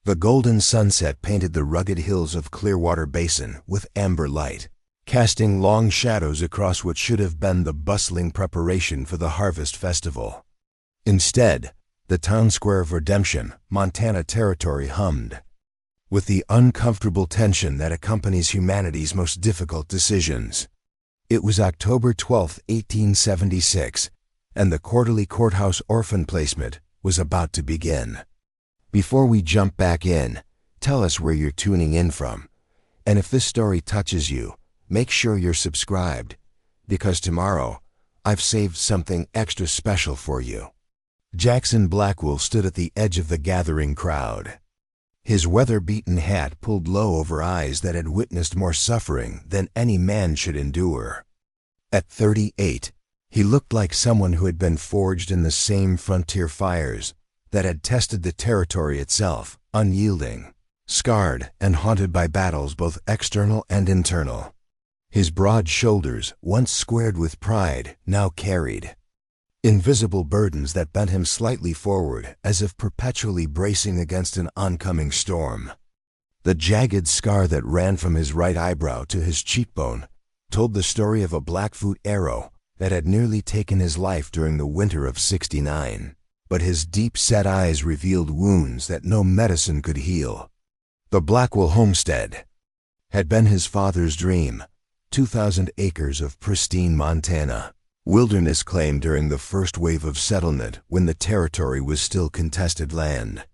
The golden sunset painted the rugged hills of Clearwater Basin with amber light, casting long shadows across what should have been the bustling preparation for the harvest festival. Instead, the town square of Redemption, Montana Territory hummed with the uncomfortable tension that accompanies humanity's most difficult decisions. It was October 12, 1876, and the quarterly Courthouse orphan placement was about to begin. Before we jump back in, tell us where you're tuning in from. And if this story touches you, make sure you're subscribed, because tomorrow, I've saved something extra special for you. Jackson Blackwell stood at the edge of the gathering crowd, his weather-beaten hat pulled low over eyes that had witnessed more suffering than any man should endure. At 38, he looked like someone who had been forged in the same frontier fires that had tested the territory itself, unyielding, scarred, and haunted by battles both external and internal. His broad shoulders, once squared with pride, now carried invisible burdens that bent him slightly forward as if perpetually bracing against an oncoming storm. The jagged scar that ran from his right eyebrow to his cheekbone told the story of a Blackfoot arrow that had nearly taken his life during the winter of '69. But his deep-set eyes revealed wounds that no medicine could heal. The Blackwell homestead had been his father's dream, 2,000 acres of pristine Montana wilderness claimed during the first wave of settlement when the territory was still contested land.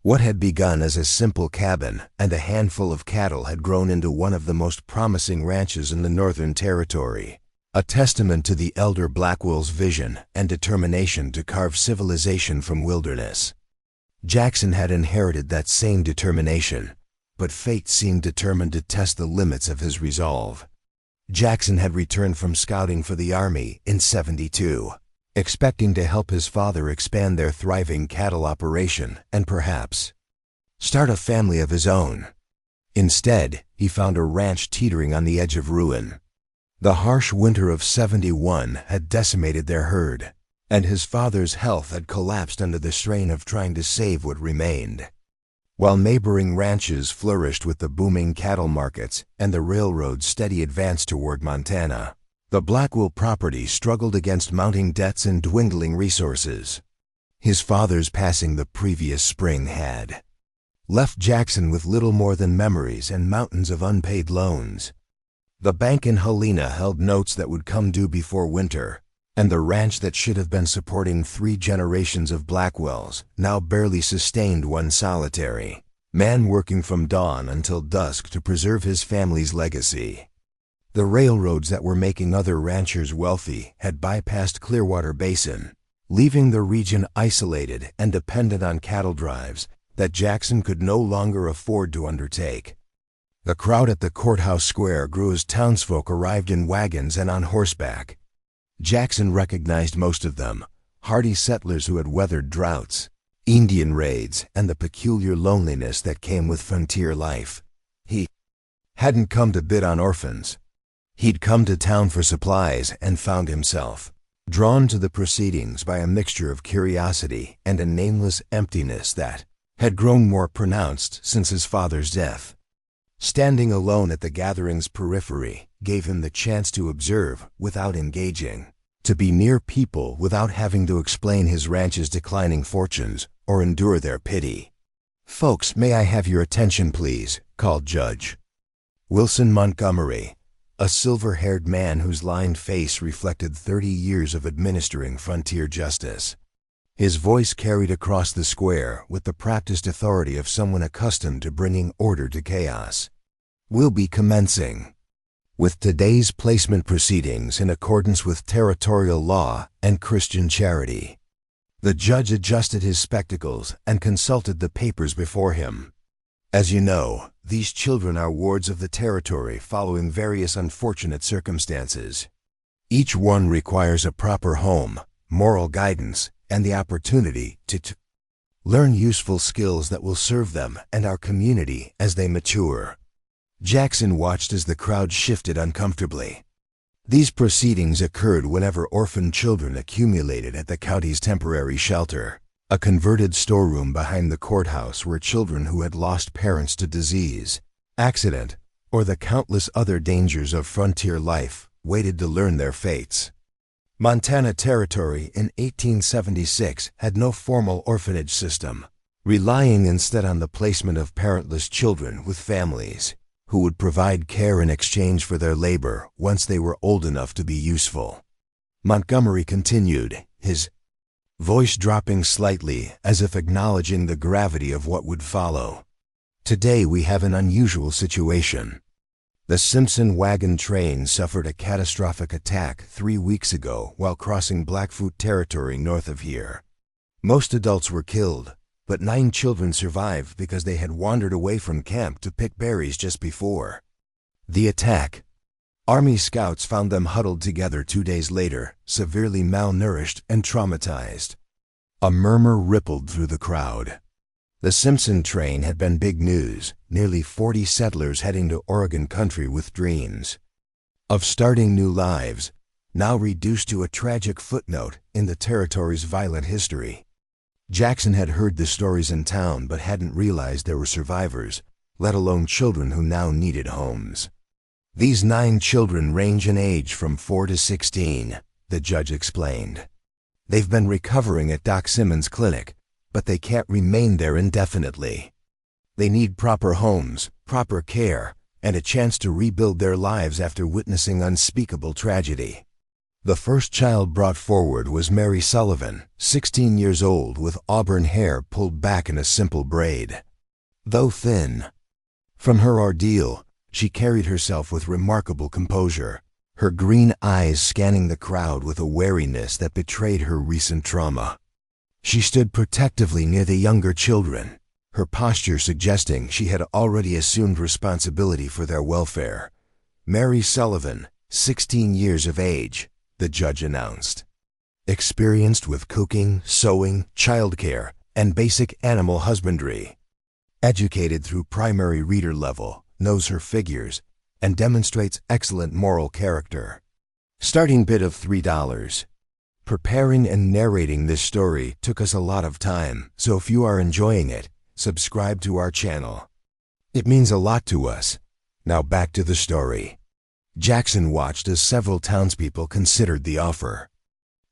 What had begun as a simple cabin and a handful of cattle had grown into one of the most promising ranches in the Northern Territory, a testament to the elder Blackwell's vision and determination to carve civilization from wilderness. Jackson had inherited that same determination, but fate seemed determined to test the limits of his resolve. Jackson had returned from scouting for the Army in '72, expecting to help his father expand their thriving cattle operation and perhaps start a family of his own. Instead, he found a ranch teetering on the edge of ruin. The harsh winter of '71 had decimated their herd, and his father's health had collapsed under the strain of trying to save what remained. While neighboring ranches flourished with the booming cattle markets and the railroad's steady advance toward Montana, the Blackwell property struggled against mounting debts and dwindling resources. His father's passing the previous spring had left Jackson with little more than memories and mountains of unpaid loans. The bank in Helena held notes that would come due before winter, and the ranch that should have been supporting 3 generations of Blackwells now barely sustained one solitary man working from dawn until dusk to preserve his family's legacy. The railroads that were making other ranchers wealthy had bypassed Clearwater Basin, leaving the region isolated and dependent on cattle drives that Jackson could no longer afford to undertake. The crowd at the courthouse square grew as townsfolk arrived in wagons and on horseback. Jackson recognized most of them, hardy settlers who had weathered droughts, Indian raids, and the peculiar loneliness that came with frontier life. He hadn't come to bid on orphans. He'd come to town for supplies and found himself drawn to the proceedings by a mixture of curiosity and a nameless emptiness that had grown more pronounced since his father's death. Standing alone at the gathering's periphery gave him the chance to observe without engaging, to be near people without having to explain his ranch's declining fortunes or endure their pity. "Folks, may I have your attention, please?" called Judge Wilson Montgomery, a silver-haired man whose lined face reflected 30 years of administering frontier justice. His voice carried across the square with the practiced authority of someone accustomed to bringing order to chaos. "We'll be commencing with today's placement proceedings in accordance with territorial law and Christian charity." The judge adjusted his spectacles and consulted the papers before him. "As you know, these children are wards of the territory following various unfortunate circumstances. Each one requires a proper home, moral guidance, and the opportunity to learn useful skills that will serve them and our community as they mature." Jackson watched as the crowd shifted uncomfortably. These proceedings occurred whenever orphan children accumulated at the county's temporary shelter, a converted storeroom behind the courthouse where children who had lost parents to disease, accident, or the countless other dangers of frontier life waited to learn their fates. Montana Territory in 1876 had no formal orphanage system, relying instead on the placement of parentless children with families who would provide care in exchange for their labor once they were old enough to be useful. Montgomery continued, his voice dropping slightly as if acknowledging the gravity of what would follow. Today we have an unusual situation. The Simpson wagon train suffered a catastrophic attack 3 weeks ago while crossing Blackfoot territory north of here. Most adults were killed, but 9 children survived because they had wandered away from camp to pick berries just before the attack. Army scouts found them huddled together 2 days later, severely malnourished and traumatized. A murmur rippled through the crowd. The Simpson train had been big news, nearly 40 settlers heading to Oregon country with dreams of starting new lives, now reduced to a tragic footnote in the territory's violent history. Jackson had heard the stories in town but hadn't realized there were survivors, let alone children who now needed homes. These 9 children range in age from 4 to 16, the judge explained. They've been recovering at Doc Simmons' clinic, but they can't remain there indefinitely. They need proper homes, proper care, and a chance to rebuild their lives after witnessing unspeakable tragedy. The first child brought forward was Mary Sullivan, 16 years old, with auburn hair pulled back in a simple braid. Though thin from her ordeal, she carried herself with remarkable composure, her green eyes scanning the crowd with a wariness that betrayed her recent trauma. She stood protectively near the younger children, her posture suggesting she had already assumed responsibility for their welfare. Mary Sullivan, 16 years of age, the judge announced. Experienced with cooking, sewing, childcare, and basic animal husbandry. Educated through primary reader level, knows her figures, and demonstrates excellent moral character. Starting bid of $3. Preparing and narrating this story took us a lot of time, so if you are enjoying it, subscribe to our channel. It means a lot to us. Now back to the story. Jackson watched as several townspeople considered the offer.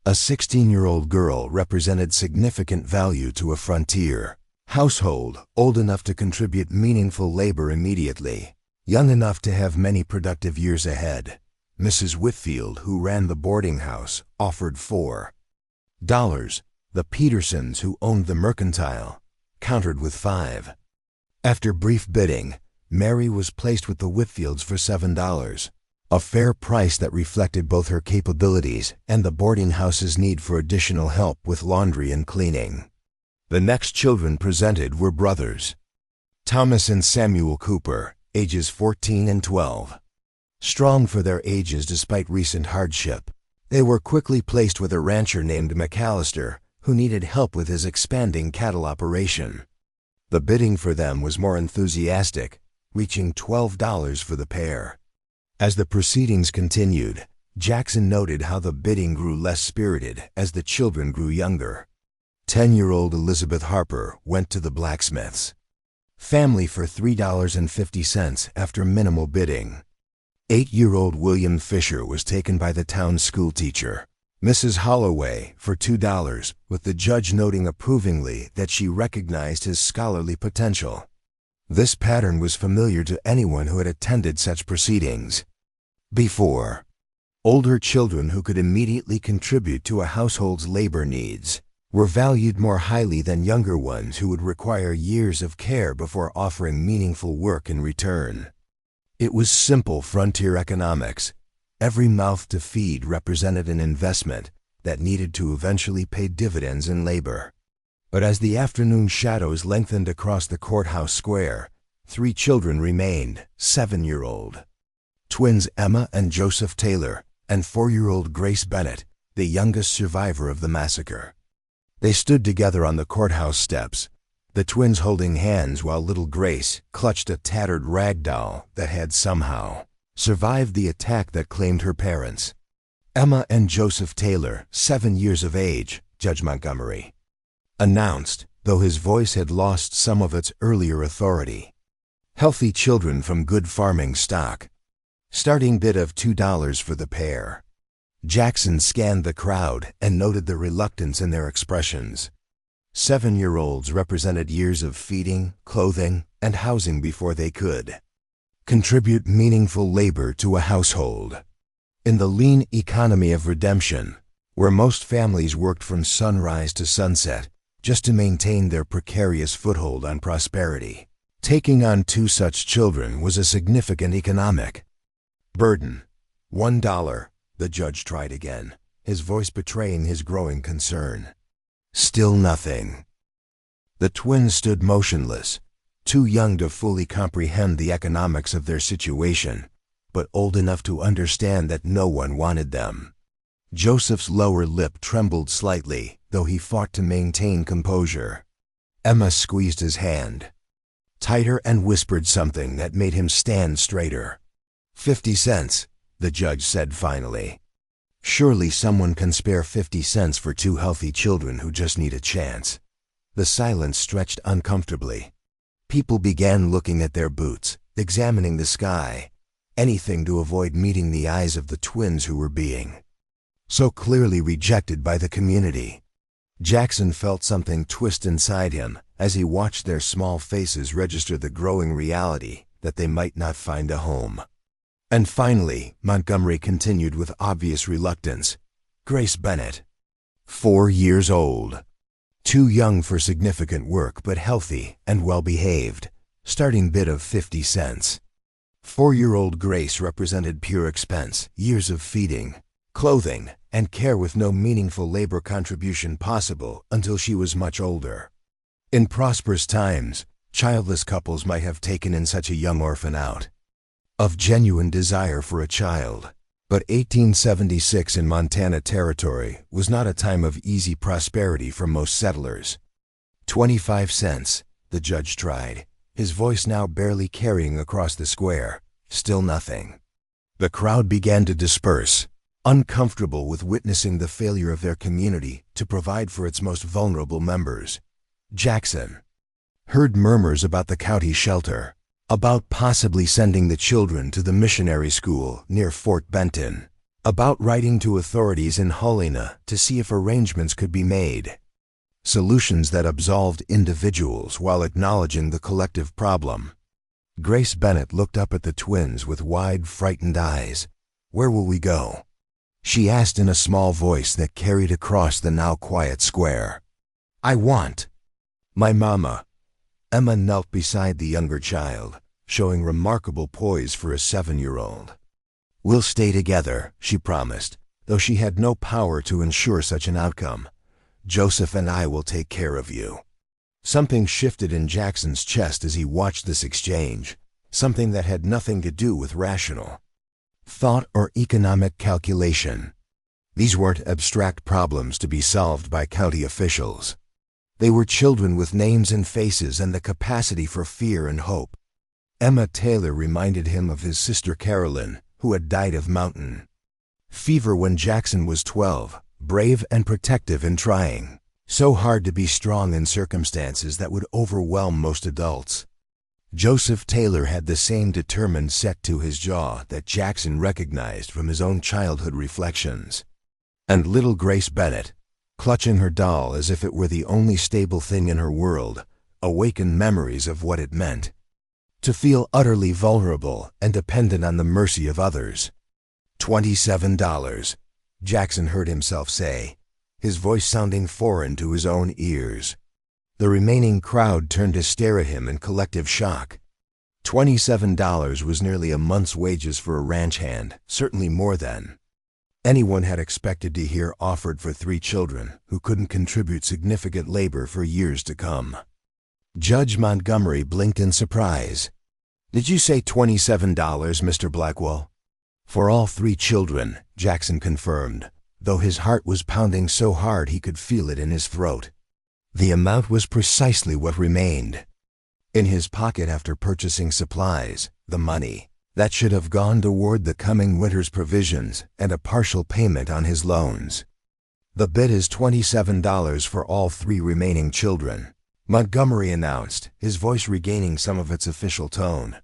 A 16-year-old girl represented significant value to a frontier household, old enough to contribute meaningful labor immediately, young enough to have many productive years ahead. Mrs. Whitfield, who ran the boarding house, offered $4. The Petersons, who owned the mercantile, countered with $5. After brief bidding, Mary was placed with the Whitfields for $7, a fair price that reflected both her capabilities and the boarding house's need for additional help with laundry and cleaning. The next children presented were brothers, Thomas and Samuel Cooper, ages 14 and 12. Strong for their ages despite recent hardship, they were quickly placed with a rancher named McAllister, who needed help with his expanding cattle operation. The bidding for them was more enthusiastic, reaching $12 for the pair. As the proceedings continued, Jackson noted how the bidding grew less spirited as the children grew younger. 10-year-old Elizabeth Harper went to the blacksmith's family for $3.50 after minimal bidding. 8-year-old William Fisher was taken by the town school teacher, Mrs. Holloway, for $2, with the judge noting approvingly that she recognized his scholarly potential. This pattern was familiar to anyone who had attended such proceedings before. Older children who could immediately contribute to a household's labor needs were valued more highly than younger ones who would require years of care before offering meaningful work in return. It was simple frontier economics. Every mouth to feed represented an investment that needed to eventually pay dividends in labor. But as the afternoon shadows lengthened across the courthouse square, 3 children remained: 7-year-old twins Emma and Joseph Taylor, and 4-year-old Grace Bennett, the youngest survivor of the massacre. They stood together on the courthouse steps, the twins holding hands while little Grace clutched a tattered rag doll that had somehow survived the attack that claimed her parents. Emma and Joseph Taylor, 7 years of age, Judge Montgomery announced, though his voice had lost some of its earlier authority. Healthy children from good farming stock. Starting bid of $2 for the pair. Jackson scanned the crowd and noted the reluctance in their expressions. 7-year-olds represented years of feeding, clothing, and housing before they could contribute meaningful labor to a household. In the lean economy of redemption, where most families worked from sunrise to sunset just to maintain their precarious foothold on prosperity, taking on 2 such children was a significant economic burden. $1, the judge tried again, his voice betraying his growing concern. Still nothing. The twins stood motionless, too young to fully comprehend the economics of their situation, but old enough to understand that no one wanted them. Joseph's lower lip trembled slightly, though he fought to maintain composure. Emma squeezed his hand tighter and whispered something that made him stand straighter. 50 cents, the judge said finally. Surely someone can spare 50 cents for 2 healthy children who just need a chance. The silence stretched uncomfortably. People began looking at their boots, examining the sky, anything to avoid meeting the eyes of the twins who were being so clearly rejected by the community. Jackson felt something twist inside him as he watched their small faces register the growing reality that they might not find a home. And finally, Montgomery continued with obvious reluctance. Grace Bennett. 4 years old. Too young for significant work, but healthy and well-behaved. Starting bid of 50 cents. 4-year-old Grace represented pure expense, years of feeding, clothing, and care with no meaningful labor contribution possible until she was much older. In prosperous times, childless couples might have taken in such a young orphan out of genuine desire for a child. But 1876 in Montana Territory was not a time of easy prosperity for most settlers. 25 cents, the judge tried, his voice now barely carrying across the square. Still nothing. The crowd began to disperse, uncomfortable with witnessing the failure of their community to provide for its most vulnerable members. Jackson heard murmurs about the county shelter, about possibly sending the children to the missionary school near Fort Benton, about writing to authorities in Helena to see if arrangements could be made. Solutions that absolved individuals while acknowledging the collective problem. Grace Bennett looked up at the twins with wide, frightened eyes. "Where will we go?" she asked in a small voice that carried across the now quiet square. "I want my mama." Emma knelt beside the younger child, showing remarkable poise for a 7-year-old. "We'll stay together," she promised, though she had no power to ensure such an outcome. "Joseph and I will take care of you." Something shifted in Jackson's chest as he watched this exchange, something that had nothing to do with rational thought or economic calculation. These weren't abstract problems to be solved by county officials. They were children with names and faces and the capacity for fear and hope. Emma Taylor reminded him of his sister Carolyn, who had died of mountain fever when Jackson was 12, brave and protective in trying so hard to be strong in circumstances that would overwhelm most adults. Joseph Taylor had the same determined set to his jaw that Jackson recognized from his own childhood reflections. And little Grace Bennett, clutching her doll as if it were the only stable thing in her world, awakened memories of what it meant to feel utterly vulnerable and dependent on the mercy of others. $27, Jackson heard himself say, his voice sounding foreign to his own ears. The remaining crowd turned to stare at him in collective shock. $27 was nearly a month's wages for a ranch hand, certainly more than anyone had expected to hear offered for 3 children who couldn't contribute significant labor for years to come. Judge Montgomery blinked in surprise. "Did you say $27, Mr. Blackwell?" "For all 3 children," Jackson confirmed, though his heart was pounding so hard he could feel it in his throat. The amount was precisely what remained in his pocket after purchasing supplies, the money that should have gone toward the coming winter's provisions and a partial payment on his loans. The bid is $27 for all 3 remaining children, Montgomery announced, his voice regaining some of its official tone.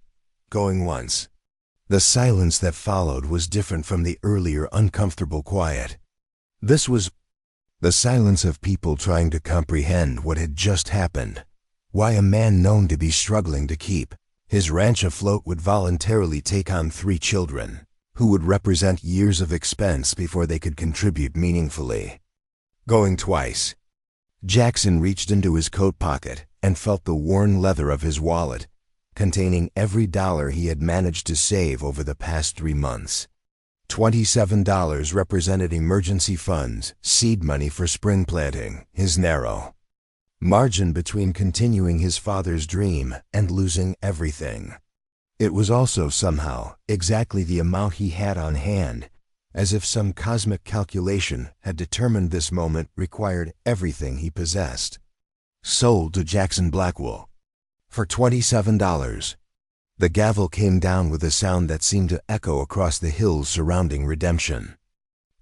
Going once. The silence that followed was different from the earlier uncomfortable quiet. This was the silence of people trying to comprehend what had just happened. Why a man known to be struggling to keep his ranch afloat would voluntarily take on 3 children, who would represent years of expense before they could contribute meaningfully. Going twice. Jackson reached into his coat pocket and felt the worn leather of his wallet, containing every dollar he had managed to save over the past 3 months. $27 represented emergency funds, seed money for spring planting, his narrow margin between continuing his father's dream and losing everything. It was also somehow exactly the amount he had on hand, as if some cosmic calculation had determined this moment required everything he possessed. Sold to Jackson Blackwell for $27. The gavel came down with a sound that seemed to echo across the hills surrounding Redemption.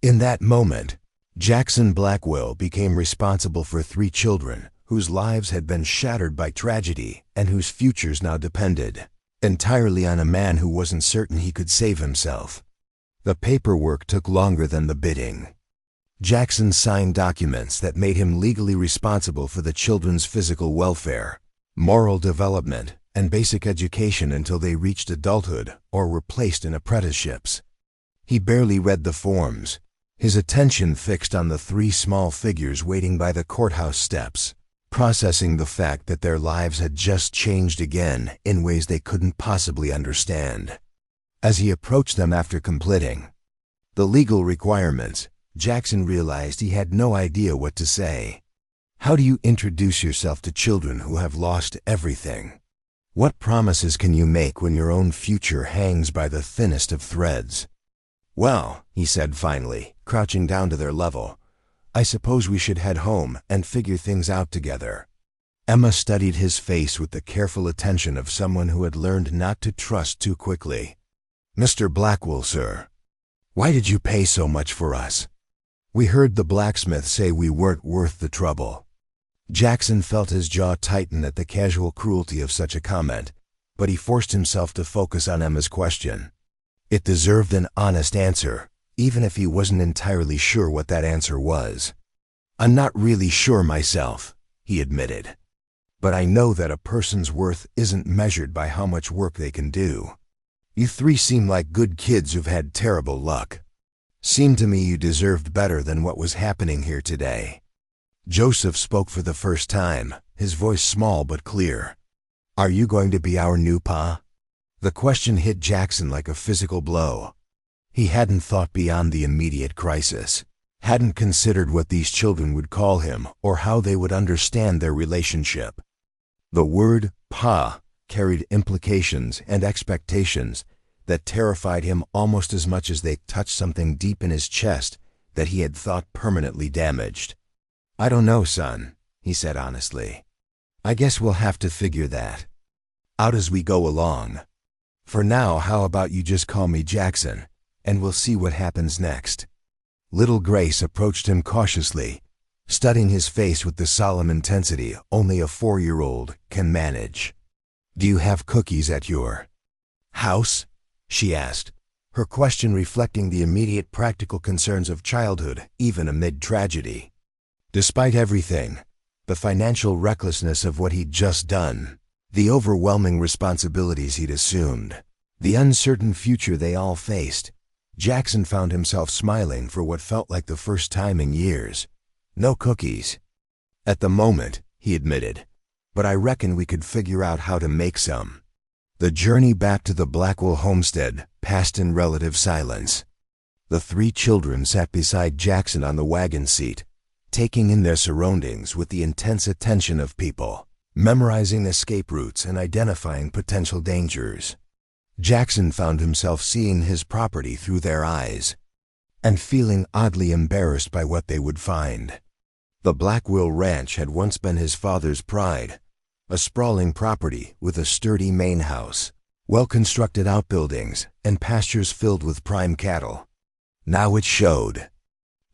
In that moment, Jackson Blackwell became responsible for 3 children whose lives had been shattered by tragedy and whose futures now depended entirely on a man who wasn't certain he could save himself. The paperwork took longer than the bidding. Jackson signed documents that made him legally responsible for the children's physical welfare, moral development, and basic education until they reached adulthood or were placed in apprenticeships. He barely read the forms, his attention fixed on the 3 small figures waiting by the courthouse steps, processing the fact that their lives had just changed again in ways they couldn't possibly understand. As he approached them after completing the legal requirements, Jackson realized he had no idea what to say. How do you introduce yourself to children who have lost everything? What promises can you make when your own future hangs by the thinnest of threads? Well, he said finally, crouching down to their level, I suppose we should head home and figure things out together. Emma studied his face with the careful attention of someone who had learned not to trust too quickly. Mr. Blackwell, sir. Why did you pay so much for us? We heard the blacksmith say we weren't worth the trouble. Jackson felt his jaw tighten at the casual cruelty of such a comment, but he forced himself to focus on Emma's question. It deserved an honest answer, even if he wasn't entirely sure what that answer was. I'm not really sure myself, he admitted. But I know that a person's worth isn't measured by how much work they can do. You 3 seem like good kids who've had terrible luck. Seemed to me you deserved better than what was happening here today. Joseph spoke for the first time, his voice small but clear. Are you going to be our new pa? The question hit Jackson like a physical blow. He hadn't thought beyond the immediate crisis, hadn't considered what these children would call him or how they would understand their relationship. The word pa carried implications and expectations that terrified him almost as much as they touched something deep in his chest that he had thought permanently damaged. I don't know, son, he said honestly. I guess we'll have to figure that out as we go along. For now, how about you just call me Jackson, and we'll see what happens next. Little Grace approached him cautiously, studying his face with the solemn intensity only a 4-year-old can manage. Do you have cookies at your house? She asked, her question reflecting the immediate practical concerns of childhood, even amid tragedy. Despite everything, the financial recklessness of what he'd just done, the overwhelming responsibilities he'd assumed, the uncertain future they all faced, Jackson found himself smiling for what felt like the first time in years. No cookies. At the moment, he admitted, but I reckon we could figure out how to make some. The journey back to the Blackwell homestead passed in relative silence. The 3 children sat beside Jackson on the wagon seat, taking in their surroundings with the intense attention of people, memorizing escape routes and identifying potential dangers. Jackson found himself seeing his property through their eyes and feeling oddly embarrassed by what they would find. The Blackwell Ranch had once been his father's pride, a sprawling property with a sturdy main house, well-constructed outbuildings, and pastures filled with prime cattle. Now it showed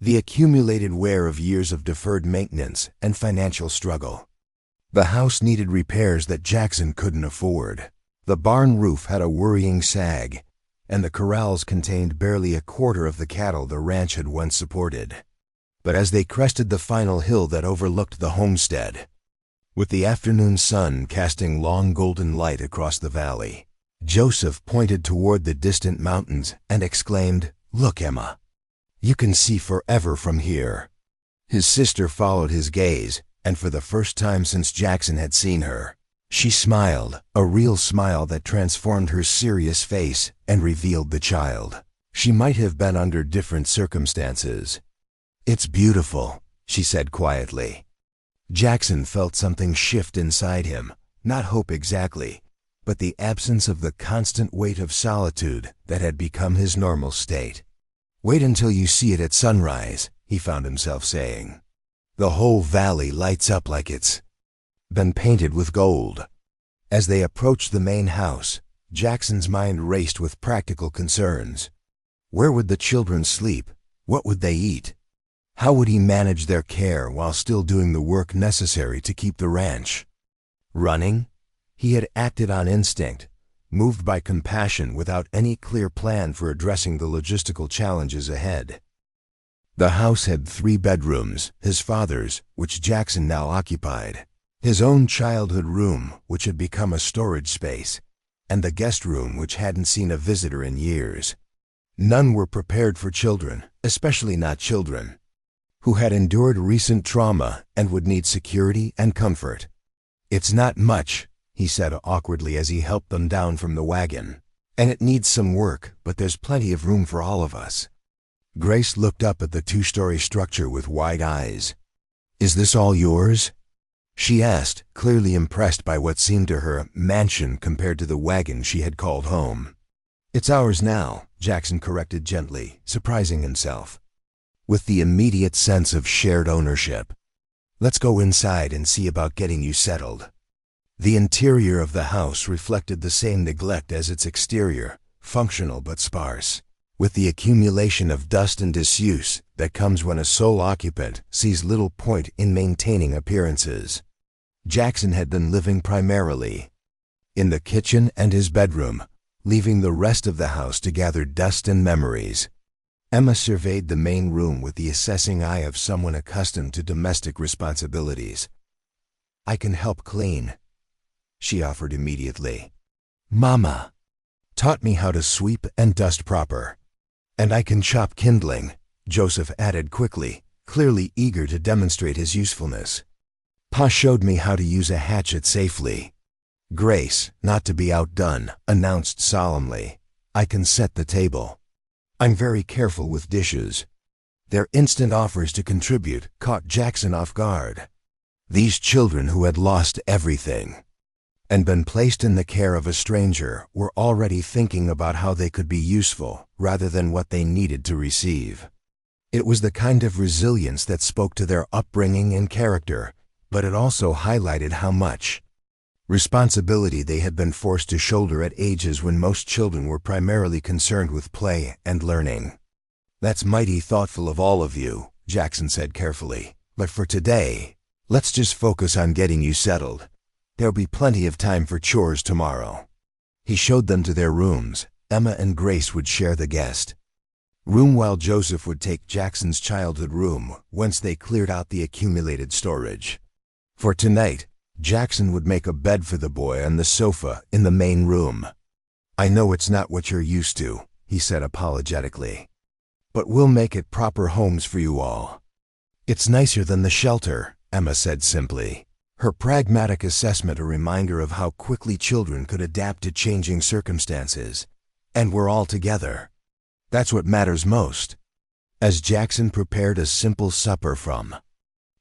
the accumulated wear of years of deferred maintenance and financial struggle. The house needed repairs that Jackson couldn't afford. The barn roof had a worrying sag, and the corrals contained barely a quarter of the cattle the ranch had once supported. But as they crested the final hill that overlooked the homestead, with the afternoon sun casting long golden light across the valley, Joseph pointed toward the distant mountains and exclaimed, "Look, Emma. You can see forever from here." His sister followed his gaze, and for the first time since Jackson had seen her, she smiled, a real smile that transformed her serious face and revealed the child. She might have been under different circumstances. "It's beautiful," she said quietly. Jackson felt something shift inside him, not hope exactly, but the absence of the constant weight of solitude that had become his normal state. "Wait until you see it at sunrise," he found himself saying. "The whole valley lights up like it's been painted with gold." As they approached the main house, Jackson's mind raced with practical concerns. Where would the children sleep? What would they eat? How would he manage their care while still doing the work necessary to keep the ranch running? He had acted on instinct, moved by compassion without any clear plan for addressing the logistical challenges ahead. The house had 3 bedrooms, his father's, which Jackson now occupied, his own childhood room, which had become a storage space, and the guest room, which hadn't seen a visitor in years. None were prepared for children, especially not children who had endured recent trauma and would need security and comfort. "It's not much," he said awkwardly as he helped them down from the wagon, "and it needs some work, but there's plenty of room for all of us." Grace looked up at the 2-story structure with wide eyes. "Is this all yours?" she asked, clearly impressed by what seemed to her a mansion compared to the wagon she had called home. "It's ours now," Jackson corrected gently, surprising himself with the immediate sense of shared ownership. "Let's go inside and see about getting you settled." The interior of the house reflected the same neglect as its exterior, functional but sparse, with the accumulation of dust and disuse that comes when a sole occupant sees little point in maintaining appearances. Jackson had been living primarily in the kitchen and his bedroom, leaving the rest of the house to gather dust and memories. Emma surveyed the main room with the assessing eye of someone accustomed to domestic responsibilities. "I can help clean," she offered immediately. "Mama taught me how to sweep and dust proper. And I can chop kindling," Joseph added quickly, clearly eager to demonstrate his usefulness. "Pa showed me how to use a hatchet safely." Grace, not to be outdone, announced solemnly, "I can set the table. I'm very careful with dishes." Their instant offers to contribute caught Jackson off guard. These children who had lost everything and been placed in the care of a stranger were already thinking about how they could be useful rather than what they needed to receive. It was the kind of resilience that spoke to their upbringing and character, but it also highlighted how much responsibility they had been forced to shoulder at ages when most children were primarily concerned with play and learning. "That's mighty thoughtful of all of you," Jackson said carefully, "but for today, let's just focus on getting you settled. There'll be plenty of time for chores tomorrow." He showed them to their rooms. Emma and Grace would share the guest room while Joseph would take Jackson's childhood room once they cleared out the accumulated storage. For tonight, Jackson would make a bed for the boy on the sofa in the main room. "I know it's not what you're used to," he said apologetically, "but we'll make it proper homes for you all." "It's nicer than the shelter," Emma said simply, her pragmatic assessment a reminder of how quickly children could adapt to changing circumstances. "And we're all together. That's what matters most." As Jackson prepared a simple supper from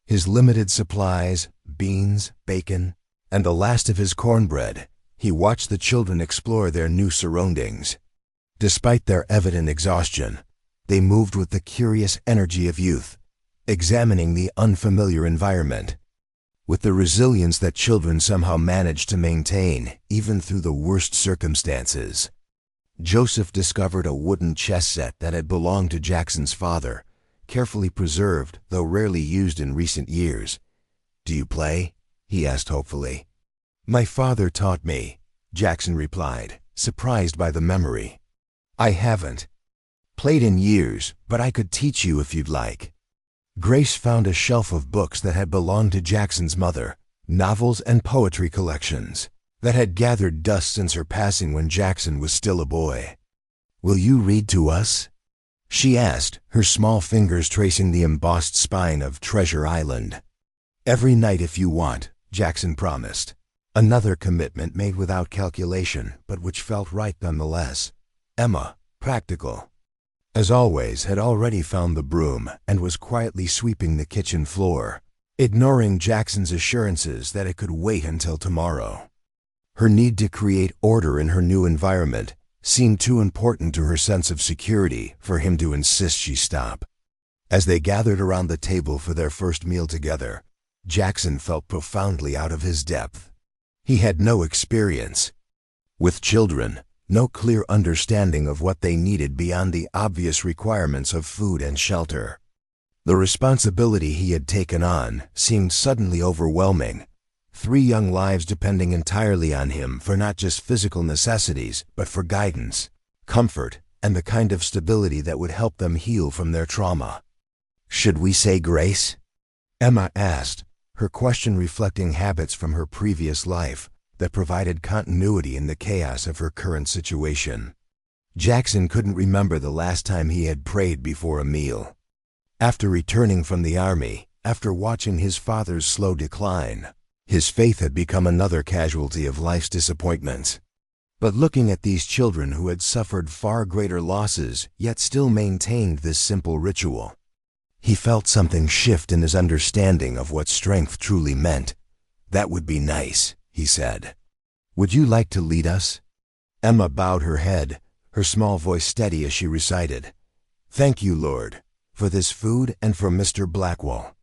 his limited supplies, beans, bacon, and the last of his cornbread, he watched the children explore their new surroundings. Despite their evident exhaustion, they moved with the curious energy of youth, examining the unfamiliar environment with the resilience that children somehow manage to maintain even through the worst circumstances. Joseph discovered a wooden chess set that had belonged to Jackson's father, carefully preserved, though rarely used in recent years. "Do you play?" he asked hopefully. "My father taught me," Jackson replied, surprised by the memory. "I haven't played in years, but I could teach you if you'd like." Grace found a shelf of books that had belonged to Jackson's mother, novels and poetry collections that had gathered dust since her passing when Jackson was still a boy. "Will you read to us?" she asked, her small fingers tracing the embossed spine of Treasure Island. "Every night if you want," Jackson promised. Another commitment made without calculation, but which felt right nonetheless. Emma, practical as always, had already found the broom and was quietly sweeping the kitchen floor, ignoring Jackson's assurances that it could wait until tomorrow. Her need to create order in her new environment seemed too important to her sense of security for him to insist she stop. As they gathered around the table for their first meal together, Jackson felt profoundly out of his depth. He had no experience with children, no clear understanding of what they needed beyond the obvious requirements of food and shelter. The responsibility he had taken on seemed suddenly overwhelming. 3 young lives depending entirely on him for not just physical necessities, but for guidance, comfort, and the kind of stability that would help them heal from their trauma. "Should we say grace?" Emma asked, her question reflecting habits from her previous life that provided continuity in the chaos of her current situation. Jackson couldn't remember the last time he had prayed before a meal. After returning from the army, after watching his father's slow decline, his faith had become another casualty of life's disappointments. But looking at these children who had suffered far greater losses yet still maintained this simple ritual, he felt something shift in his understanding of what strength truly meant. "That would be nice," he said. "Would you like to lead us?" Emma bowed her head, her small voice steady as she recited, "Thank you, Lord, for this food and for Mr. Blackwell,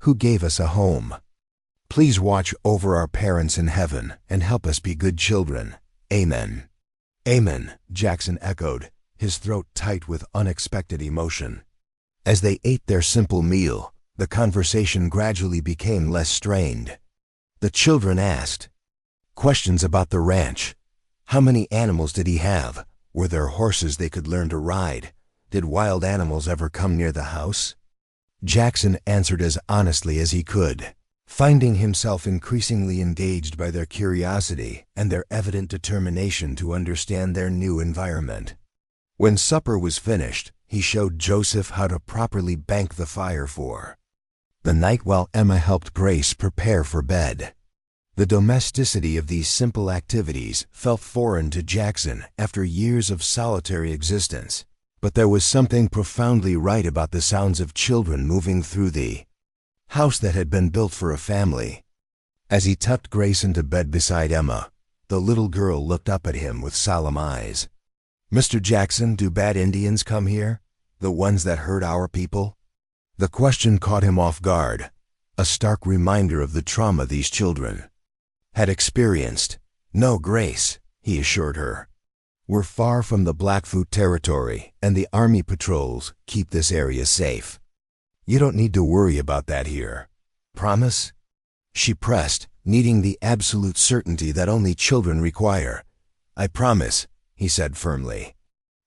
who gave us a home. Please watch over our parents in heaven and help us be good children. Amen." "Amen," Jackson echoed, his throat tight with unexpected emotion. As they ate their simple meal, the conversation gradually became less strained. The children asked questions about the ranch. How many animals did he have? Were there horses they could learn to ride? Did wild animals ever come near the house? Jackson answered as honestly as he could, finding himself increasingly engaged by their curiosity and their evident determination to understand their new environment. When supper was finished, he showed Joseph how to properly bank the fire for the night while Emma helped Grace prepare for bed. The domesticity of these simple activities felt foreign to Jackson after years of solitary existence, but there was something profoundly right about the sounds of children moving through the house that had been built for a family. As he tucked Grace into bed beside Emma, the little girl looked up at him with solemn eyes. "Mr. Jackson, do bad Indians come here? The ones that hurt our people?" The question caught him off guard, a stark reminder of the trauma these children had experienced. "No, Grace," he assured her. "We're far from the Blackfoot territory, and the army patrols keep this area safe. You don't need to worry about that here. Promise?" She pressed, needing the absolute certainty that only children require. "I promise," he said firmly.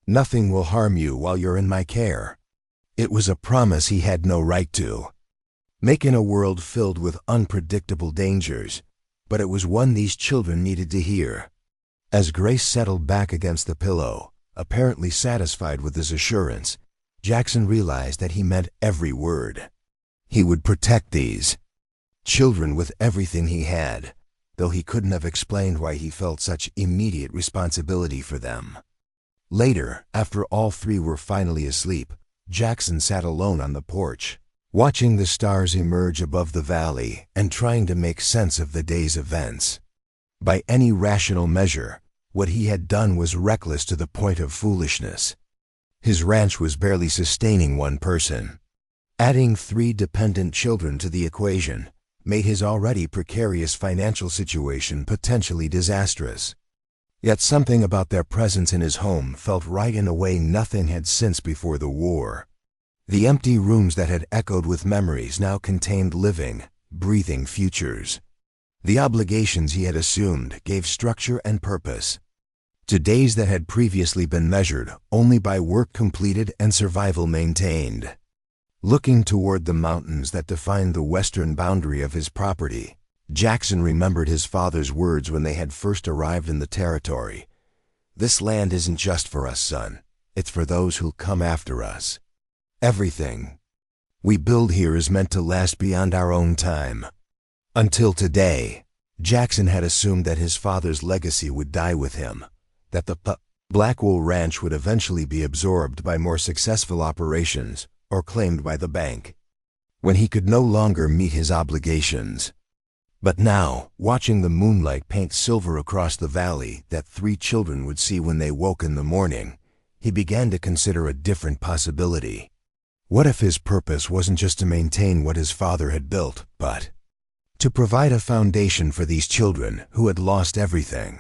"Nothing will harm you while you're in my care." It was a promise he had no right to make in a world filled with unpredictable dangers, but it was one these children needed to hear. As Grace settled back against the pillow, apparently satisfied with his assurance, Jackson realized that he meant every word. He would protect these children with everything he had, though he couldn't have explained why he felt such immediate responsibility for them. Later, after all 3 were finally asleep, Jackson sat alone on the porch, watching the stars emerge above the valley and trying to make sense of the day's events. By any rational measure, what he had done was reckless to the point of foolishness. His ranch was barely sustaining one person. Adding 3 dependent children to the equation made his already precarious financial situation potentially disastrous. Yet something about their presence in his home felt right in a way nothing had since before the war. The empty rooms that had echoed with memories now contained living, breathing futures. The obligations he had assumed gave structure and purpose to days that had previously been measured only by work completed and survival maintained. Looking toward the mountains that defined the western boundary of his property, Jackson remembered his father's words when they had first arrived in the territory. "This land isn't just for us, son. It's for those who'll come after us. Everything we build here is meant to last beyond our own time." Until today, Jackson had assumed that his father's legacy would die with him, that the Blackwell ranch would eventually be absorbed by more successful operations or claimed by the bank when he could no longer meet his obligations. But now, watching the moonlight paint silver across the valley that 3 children would see when they woke in the morning, he began to consider a different possibility. What if his purpose wasn't just to maintain what his father had built, but to provide a foundation for these children who had lost everything?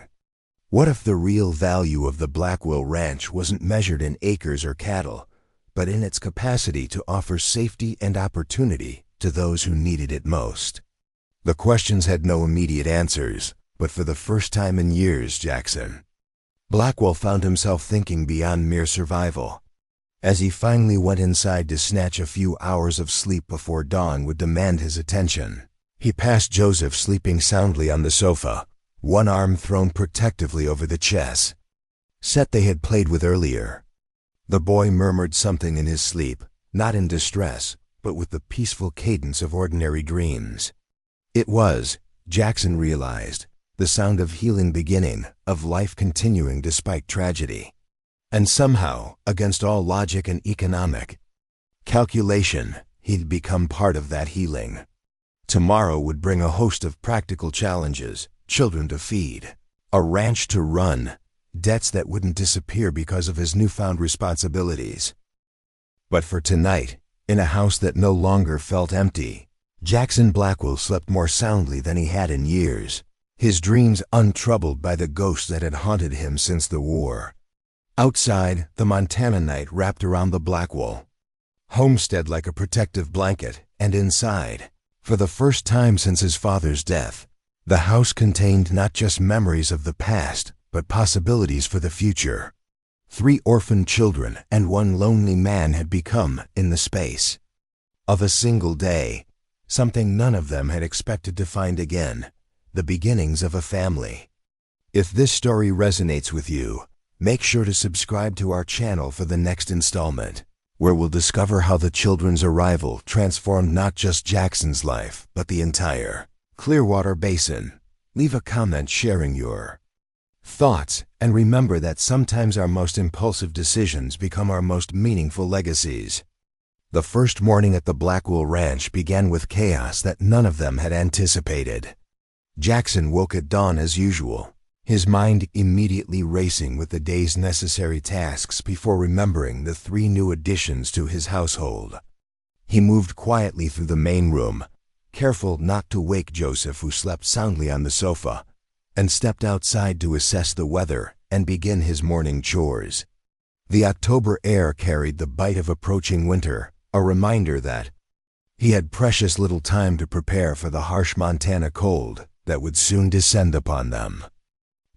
What if the real value of the Blackwell ranch wasn't measured in acres or cattle, but in its capacity to offer safety and opportunity to those who needed it most? The questions had no immediate answers, but for the first time in years, Blackwell found himself thinking beyond mere survival. As he finally went inside to snatch a few hours of sleep before dawn would demand his attention, he passed Joseph sleeping soundly on the sofa, one arm thrown protectively over the chess set they had played with earlier. The boy murmured something in his sleep, not in distress, but with the peaceful cadence of ordinary dreams. It was, Jackson realized, the sound of healing beginning, of life continuing despite tragedy. And somehow, against all logic and economic calculation, he'd become part of that healing. Tomorrow would bring a host of practical challenges: children to feed, a ranch to run, debts that wouldn't disappear because of his newfound responsibilities. But for tonight, in a house that no longer felt empty, Jackson Blackwell slept more soundly than he had in years, his dreams untroubled by the ghosts that had haunted him since the war. Outside, the Montana night wrapped around the Blackwell homestead like a protective blanket, and inside, for the first time since his father's death, the house contained not just memories of the past, but possibilities for the future. 3 orphan children and 1 lonely man had become, in the space of a single day, something none of them had expected to find again: the beginnings of a family. If this story resonates with you, make sure to subscribe to our channel for the next installment, where we'll discover how the children's arrival transformed not just Jackson's life, but the entire Clearwater Basin. Leave a comment sharing your thoughts, and remember that sometimes our most impulsive decisions become our most meaningful legacies. The first morning at the Blackwell Ranch began with chaos that none of them had anticipated. Jackson woke at dawn as usual, his mind immediately racing with the day's necessary tasks before remembering the 3 new additions to his household. He moved quietly through the main room, careful not to wake Joseph, who slept soundly on the sofa, and stepped outside to assess the weather and begin his morning chores. The October air carried the bite of approaching winter, a reminder that he had precious little time to prepare for the harsh Montana cold that would soon descend upon them.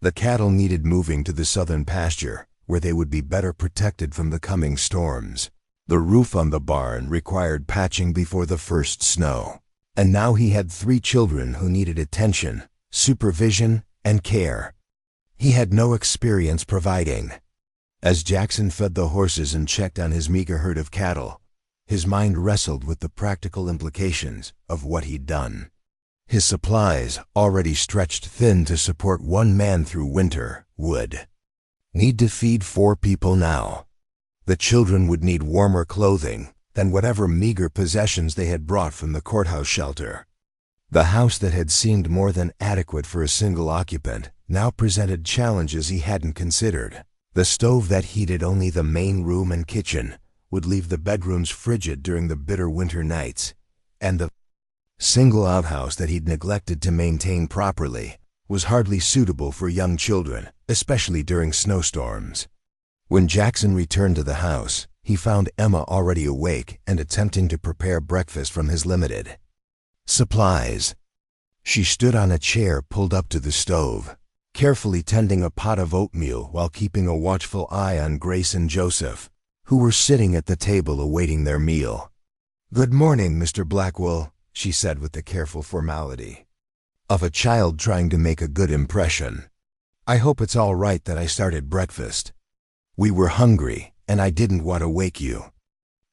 The cattle needed moving to the southern pasture, where they would be better protected from the coming storms. The roof on the barn required patching before the first snow. And now he had 3 children who needed attention, supervision, and care he had no experience providing. As Jackson fed the horses and checked on his meager herd of cattle, his mind wrestled with the practical implications of what he'd done. His supplies, already stretched thin to support 1 man through winter, would need to feed 4 people now. The children would need warmer clothing than whatever meager possessions they had brought from the courthouse shelter. The house that had seemed more than adequate for a single occupant now presented challenges he hadn't considered. The stove that heated only the main room and kitchen would leave the bedrooms frigid during the bitter winter nights, and the single outhouse that he'd neglected to maintain properly was hardly suitable for young children, especially during snowstorms. When Jackson returned to the house, he found Emma already awake and attempting to prepare breakfast from his limited supplies. She stood on a chair pulled up to the stove, carefully tending a pot of oatmeal while keeping a watchful eye on Grace and Joseph, who were sitting at the table awaiting their meal. "Good morning, Mr. Blackwell," she said with the careful formality of a child trying to make a good impression. "I hope it's all right that I started breakfast. We were hungry, and I didn't want to wake you."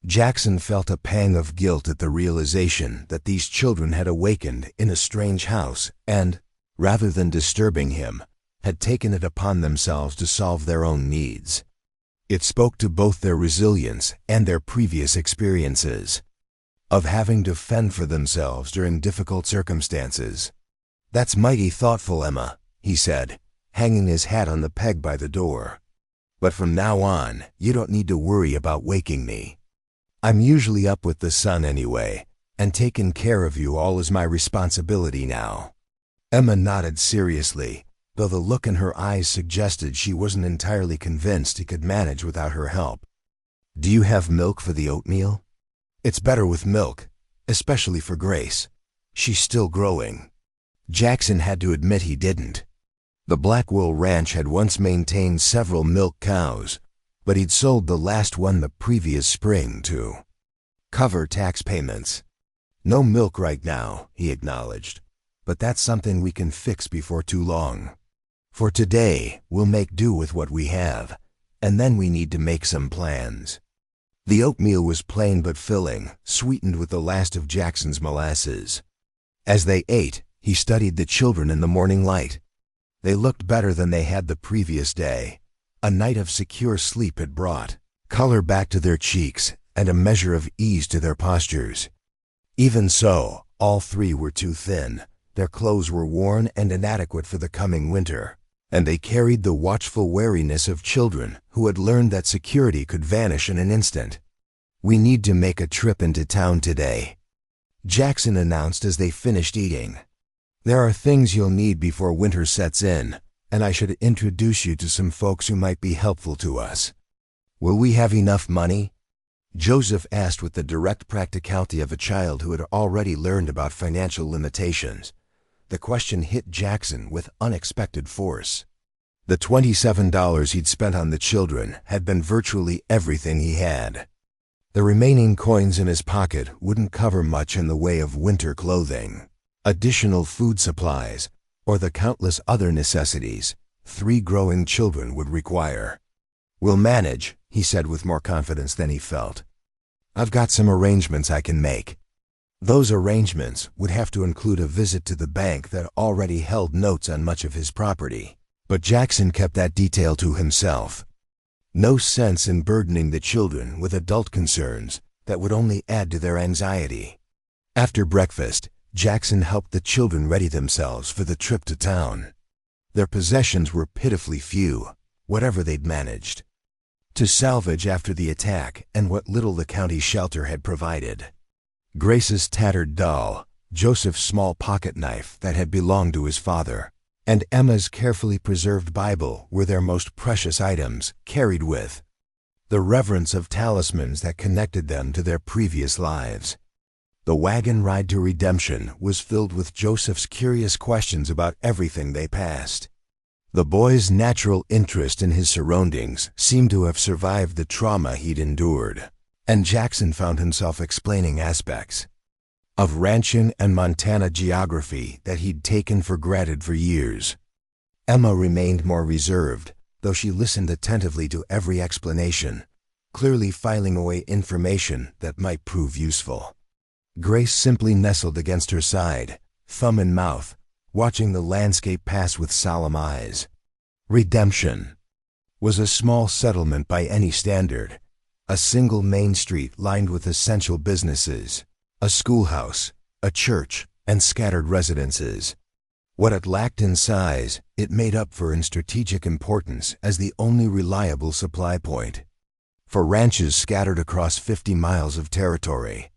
Jackson felt a pang of guilt at the realization that these children had awakened in a strange house and, rather than disturbing him, had taken it upon themselves to solve their own needs. It spoke to both their resilience and their previous experiences of having to fend for themselves during difficult circumstances. "That's mighty thoughtful, Emma," he said, hanging his hat on the peg by the door. "But from now on, you don't need to worry about waking me. I'm usually up with the sun anyway, and taking care of you all is my responsibility now." Emma nodded seriously, though the look in her eyes suggested she wasn't entirely convinced he could manage without her help. "Do you have milk for the oatmeal?" "It's better with milk, especially for Grace. She's still growing." Jackson had to admit he didn't. The Blackwell ranch had once maintained several milk cows, but he'd sold the last one the previous spring to cover tax payments. "No milk right now," he acknowledged, "but that's something we can fix before too long. For today, we'll make do with what we have, and then we need to make some plans." The oatmeal was plain but filling, sweetened with the last of Jackson's molasses. As they ate, he studied the children in the morning light. They looked better than they had the previous day. A night of secure sleep had brought color back to their cheeks and a measure of ease to their postures. Even so, all three were too thin. Their clothes were worn and inadequate for the coming winter, and they carried the watchful wariness of children who had learned that security could vanish in an instant. "We need to make a trip into town today," Jackson announced as they finished eating. "There are things you'll need before winter sets in, and I should introduce you to some folks who might be helpful to us." "Will we have enough money?" Joseph asked with the direct practicality of a child who had already learned about financial limitations. The question hit Jackson with unexpected force. The $27 he'd spent on the children had been virtually everything he had. The remaining coins in his pocket wouldn't cover much in the way of winter clothing, additional food supplies, or the countless other necessities 3 growing children would require. "We'll manage," he said with more confidence than he felt. "I've got some arrangements I can make." Those arrangements would have to include a visit to the bank that already held notes on much of his property, but Jackson kept that detail to himself. No sense in burdening the children with adult concerns that would only add to their anxiety. After breakfast, Jackson helped the children ready themselves for the trip to town. Their possessions were pitifully few, whatever they'd managed to salvage after the attack and what little the county shelter had provided. Grace's tattered doll, Joseph's small pocket knife that had belonged to his father, and Emma's carefully preserved Bible were their most precious items, carried with the reverence of talismans that connected them to their previous lives. The wagon ride to redemption was filled with Joseph's curious questions about everything they passed. The boy's natural interest in his surroundings seemed to have survived the trauma he'd endured, and Jackson found himself explaining aspects of ranching and Montana geography that he'd taken for granted for years. Emma remained more reserved, though she listened attentively to every explanation, clearly filing away information that might prove useful. Grace simply nestled against her side, thumb in mouth, watching the landscape pass with solemn eyes. Redemption was a small settlement by any standard, a single main street lined with essential businesses, a schoolhouse, a church, and scattered residences. What it lacked in size, it made up for in strategic importance as the only reliable supply point for ranches scattered across 50 miles of territory.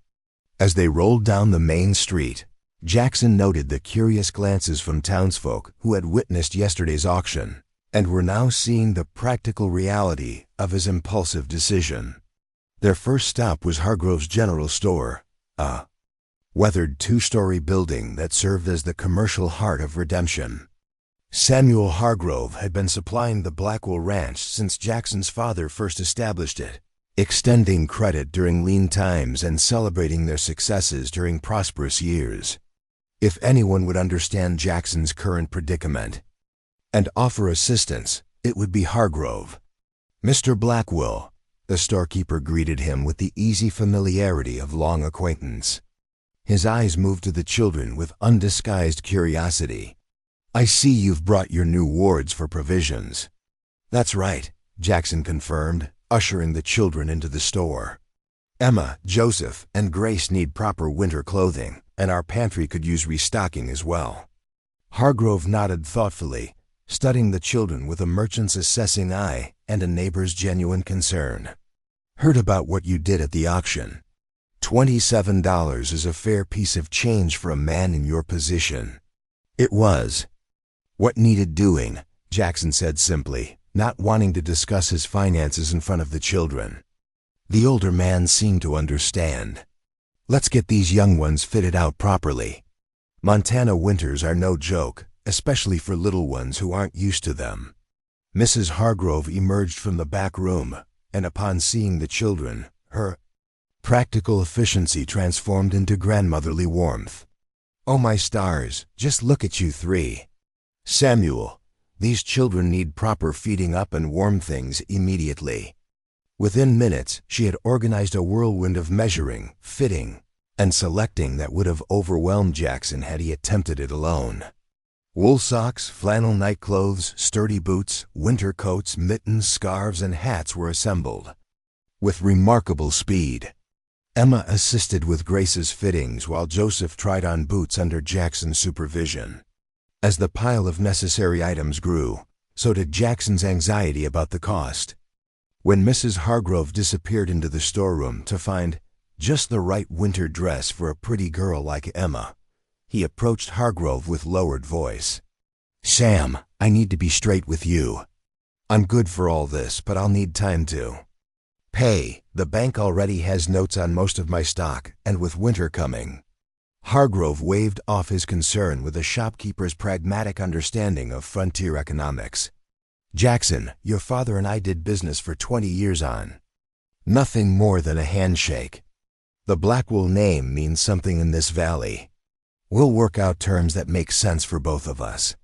As they rolled down the main street, Jackson noted the curious glances from townsfolk who had witnessed yesterday's auction and were now seeing the practical reality of his impulsive decision. Their first stop was Hargrove's General Store, a weathered two-story building that served as the commercial heart of Redemption. Samuel Hargrove had been supplying the Blackwell ranch since Jackson's father first established it, extending credit during lean times and celebrating their successes during prosperous years. If anyone would understand Jackson's current predicament and offer assistance, it would be Hargrove. "Mr. Blackwell," the storekeeper greeted him with the easy familiarity of long acquaintance. His eyes moved to the children with undisguised curiosity. "I see you've brought your new wards for provisions." "That's right," Jackson confirmed, ushering the children into the store. "Emma, Joseph, and Grace need proper winter clothing, and our pantry could use restocking as well." Hargrove nodded thoughtfully, studying the children with a merchant's assessing eye and a neighbor's genuine concern. "Heard about what you did at the auction. $27 is a fair piece of change for a man in your position." It was. "What needed doing?" Jackson said simply, not wanting to discuss his finances in front of the children. The older man seemed to understand. "Let's get these young ones fitted out properly. Montana winters are no joke, especially for little ones who aren't used to them." Mrs. Hargrove emerged from the back room, and upon seeing the children, her practical efficiency transformed into grandmotherly warmth. "Oh my stars, just look at you three. Samuel, these children need proper feeding up and warm things immediately." Within minutes, she had organized a whirlwind of measuring, fitting, and selecting that would have overwhelmed Jackson had he attempted it alone. Wool socks, flannel nightclothes, sturdy boots, winter coats, mittens, scarves, and hats were assembled. With remarkable speed, Emma assisted with Grace's fittings while Joseph tried on boots under Jackson's supervision. As the pile of necessary items grew, so did Jackson's anxiety about the cost. When Mrs. Hargrove disappeared into the storeroom to find just the right winter dress for a pretty girl like Emma, he approached Hargrove with lowered voice. "Sam, I need to be straight with you. I'm good for all this, but I'll need time to pay. The bank already has notes on most of my stock, and with winter coming." Hargrove waved off his concern with a shopkeeper's pragmatic understanding of frontier economics. "Jackson, your father and I did business for 20 years on nothing more than a handshake. The Blackwell name means something in this valley. We'll work out terms that make sense for both of us."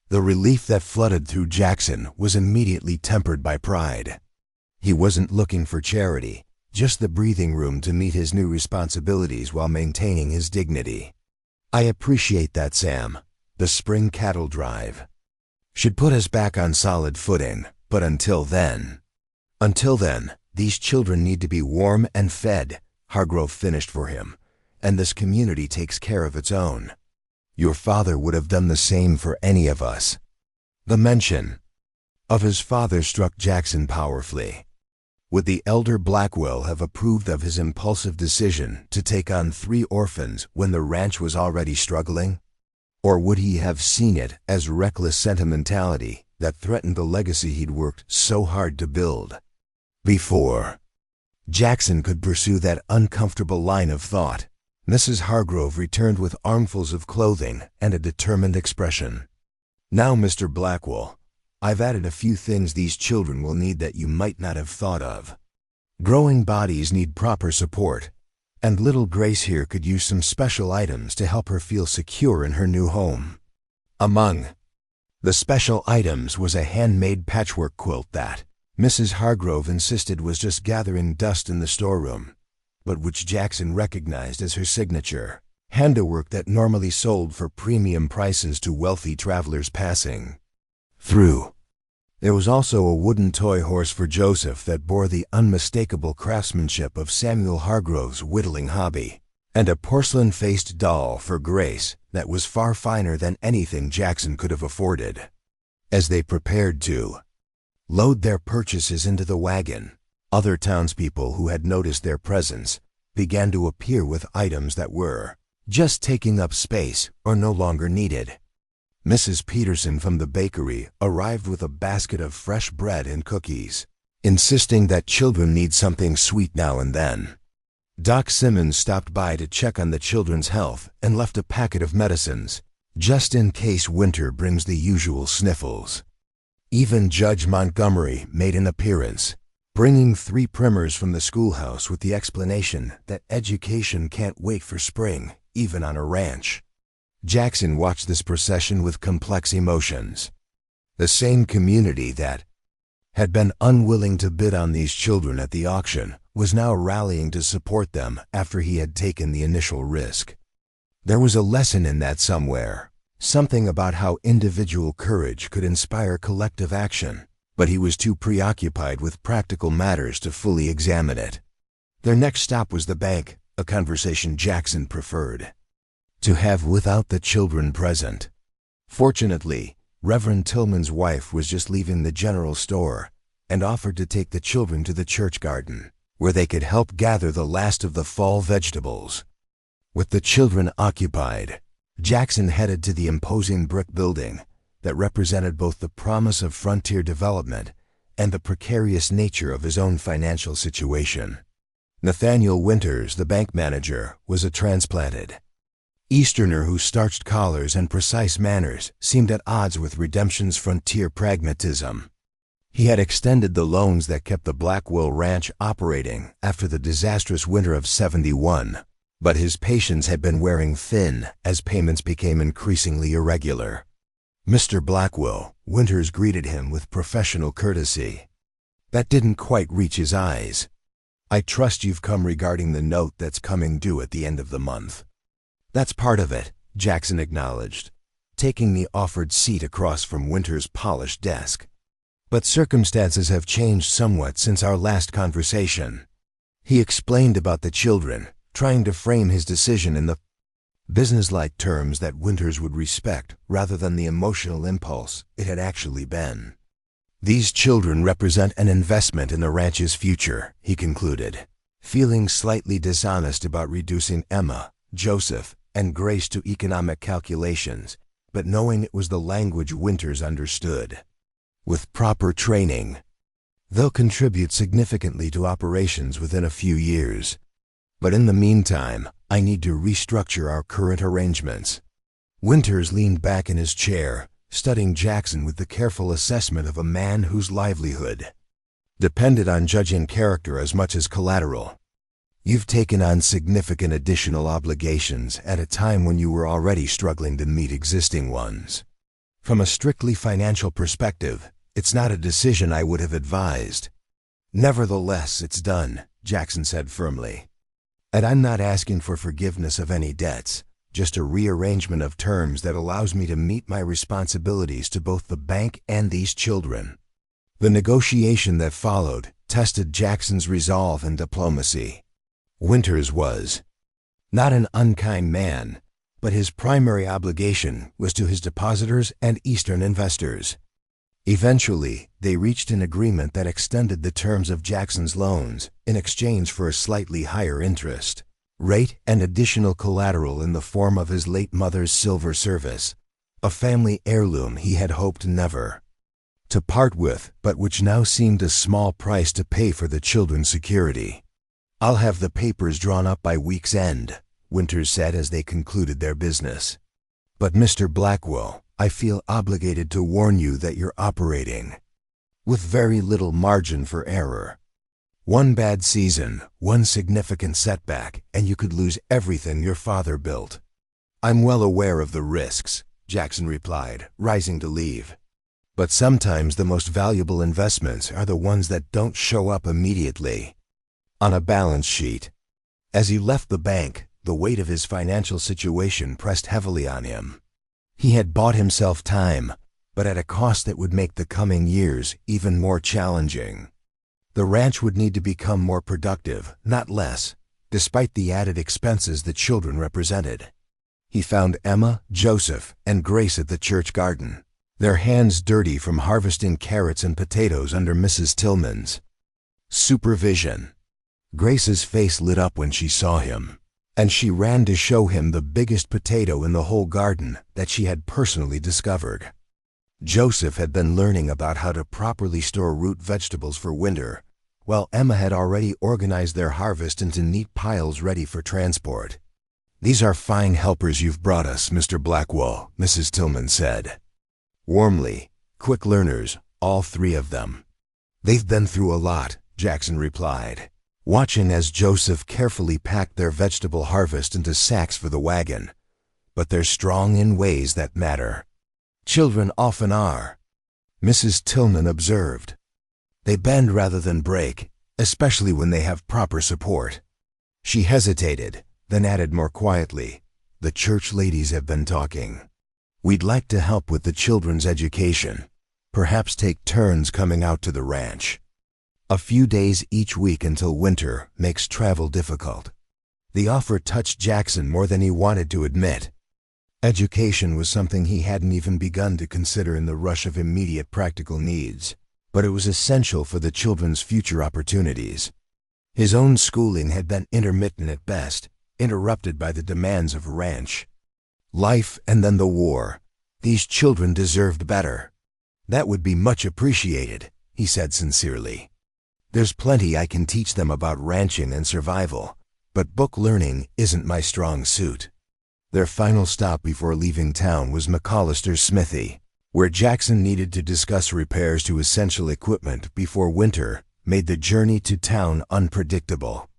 The relief that flooded through Jackson was immediately tempered by pride. He wasn't looking for charity, just the breathing room to meet his new responsibilities while maintaining his dignity. "I appreciate that, Sam. The spring cattle drive should put us back on solid footing, but until then, these children need to be warm and fed," Hargrove finished for him, "and this community takes care of its own. Your father would have done the same for any of us." The mention of his father struck Jackson powerfully. Would the elder Blackwell have approved of his impulsive decision to take on 3 orphans when the ranch was already struggling? Or would he have seen it as reckless sentimentality that threatened the legacy he'd worked so hard to build? Before Jackson could pursue that uncomfortable line of thought, Mrs. Hargrove returned with armfuls of clothing and a determined expression. "Now, Mr. Blackwell, I've added a few things these children will need that you might not have thought of. Growing bodies need proper support, and little Grace here could use some special items to help her feel secure in her new home." Among the special items was a handmade patchwork quilt that Mrs. Hargrove insisted was just gathering dust in the storeroom, but which Jackson recognized as her signature, handiwork that normally sold for premium prices to wealthy travelers passing through. There was also a wooden toy horse for Joseph that bore the unmistakable craftsmanship of Samuel Hargrove's whittling hobby, and a porcelain-faced doll for Grace that was far finer than anything Jackson could have afforded. As they prepared to load their purchases into the wagon, other townspeople who had noticed their presence began to appear with items that were just taking up space or no longer needed. Mrs. Peterson from the bakery arrived with a basket of fresh bread and cookies. insisting that children need something sweet now and then. Doc Simmons stopped by to check on the children's health and left a packet of medicines, just in case winter brings the usual sniffles. Even Judge Montgomery made an appearance, bringing 3 primers from the schoolhouse with the explanation that education can't wait for spring, even on a ranch. Jackson watched this procession with complex emotions. The same community that had been unwilling to bid on these children at the auction was now rallying to support them after he had taken the initial risk. There was a lesson in that somewhere, something about how individual courage could inspire collective action, but he was too preoccupied with practical matters to fully examine it. Their next stop was the bank, a conversation Jackson preferred to have without the children present. Fortunately, Reverend Tillman's wife was just leaving the general store and offered to take the children to the church garden, where they could help gather the last of the fall vegetables. With the children occupied, Jackson headed to the imposing brick building that represented both the promise of frontier development and the precarious nature of his own financial situation. Nathaniel Winters, the bank manager, was a transplanted Easterner whose starched collars and precise manners seemed at odds with Redemption's frontier pragmatism. He had extended the loans that kept the Blackwell ranch operating after the disastrous winter of '71, but his patience had been wearing thin as payments became increasingly irregular. Mr. Blackwell, Winters greeted him with professional courtesy. That didn't quite reach his eyes. "I trust you've come regarding the note that's coming due at the end of the month." "That's part of it," Jackson acknowledged, taking the offered seat across from Winters' polished desk. "But circumstances have changed somewhat since our last conversation." He explained about the children, trying to frame his decision in the businesslike terms that Winters would respect rather than the emotional impulse it had actually been. "These children represent an investment in the ranch's future," he concluded, feeling slightly dishonest about reducing Emma, Joseph, and Grace to economic calculations, but knowing it was the language Winters understood. "With proper training, they'll contribute significantly to operations within a few years. But in the meantime, I need to restructure our current arrangements." Winters leaned back in his chair, studying Jackson with the careful assessment of a man whose livelihood depended on judging character as much as collateral. "You've taken on significant additional obligations at a time when you were already struggling to meet existing ones. From a strictly financial perspective, it's not a decision I would have advised." "Nevertheless, it's done," Jackson said firmly. "And I'm not asking for forgiveness of any debts, just a rearrangement of terms that allows me to meet my responsibilities to both the bank and these children." The negotiation that followed tested Jackson's resolve and diplomacy. Winters was not an unkind man, but his primary obligation was to his depositors and Eastern investors. Eventually, they reached an agreement that extended the terms of Jackson's loans in exchange for a slightly higher interest rate and additional collateral in the form of his late mother's silver service, a family heirloom he had hoped never to part with, but which now seemed a small price to pay for the children's security. "I'll have the papers drawn up by week's end," Winters said as they concluded their business. "But Mr. Blackwell, I feel obligated to warn you that you're operating with very little margin for error. One bad season, one significant setback, and you could lose everything your father built." "I'm well aware of the risks," Jackson replied, rising to leave. "But sometimes the most valuable investments are the ones that don't show up immediately on a balance sheet." As he left the bank, the weight of his financial situation pressed heavily on him. He had bought himself time, but at a cost that would make the coming years even more challenging. The ranch would need to become more productive, not less, despite the added expenses the children represented. He found Emma, Joseph, and Grace at the church garden, their hands dirty from harvesting carrots and potatoes under Mrs. Tillman's supervision. Grace's face lit up when she saw him, and she ran to show him the biggest potato in the whole garden that she had personally discovered. Joseph had been learning about how to properly store root vegetables for winter, while Emma had already organized their harvest into neat piles ready for transport. "These are fine helpers you've brought us, Mr. Blackwell," Mrs. Tillman said. Warmly, quick learners, all three of them. "They've been through a lot," Jackson replied, watching as Joseph carefully packed their vegetable harvest into sacks for the wagon. "But they're strong in ways that matter. Children often are," Mrs. Tillman observed. "They bend rather than break, especially when they have proper support." She hesitated, then added more quietly, "The church ladies have been talking. We'd like to help with the children's education, perhaps take turns coming out to the ranch. A few days each week until winter makes travel difficult." The offer touched Jackson more than he wanted to admit. Education was something he hadn't even begun to consider in the rush of immediate practical needs, but it was essential for the children's future opportunities. His own schooling had been intermittent at best, interrupted by the demands of a ranch. Life and then the war. These children deserved better. "That would be much appreciated," he said sincerely. "There's plenty I can teach them about ranching and survival, but book learning isn't my strong suit." Their final stop before leaving town was McCollister's smithy, where Jackson needed to discuss repairs to essential equipment before winter made the journey to town unpredictable.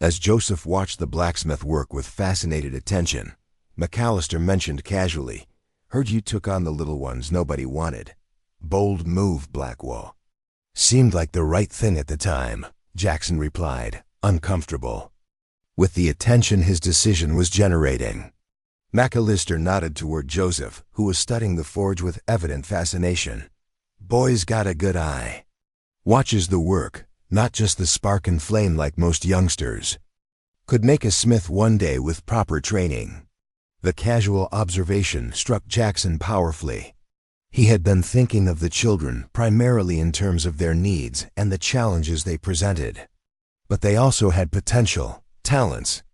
As Joseph watched the blacksmith work with fascinated attention, McCollister mentioned casually, "Heard you took on the little ones nobody wanted. Bold move, Blackwell." "Seemed like the right thing at the time," Jackson replied, uncomfortable with the attention his decision was generating. McCollister nodded toward Joseph, who was studying the forge with evident fascination. "Boy's got a good eye. Watches the work, not just the spark and flame like most youngsters. Could make a smith one day with proper training." The casual observation struck Jackson powerfully. He had been thinking of the children primarily in terms of their needs and the challenges they presented. But they also had potential, talents,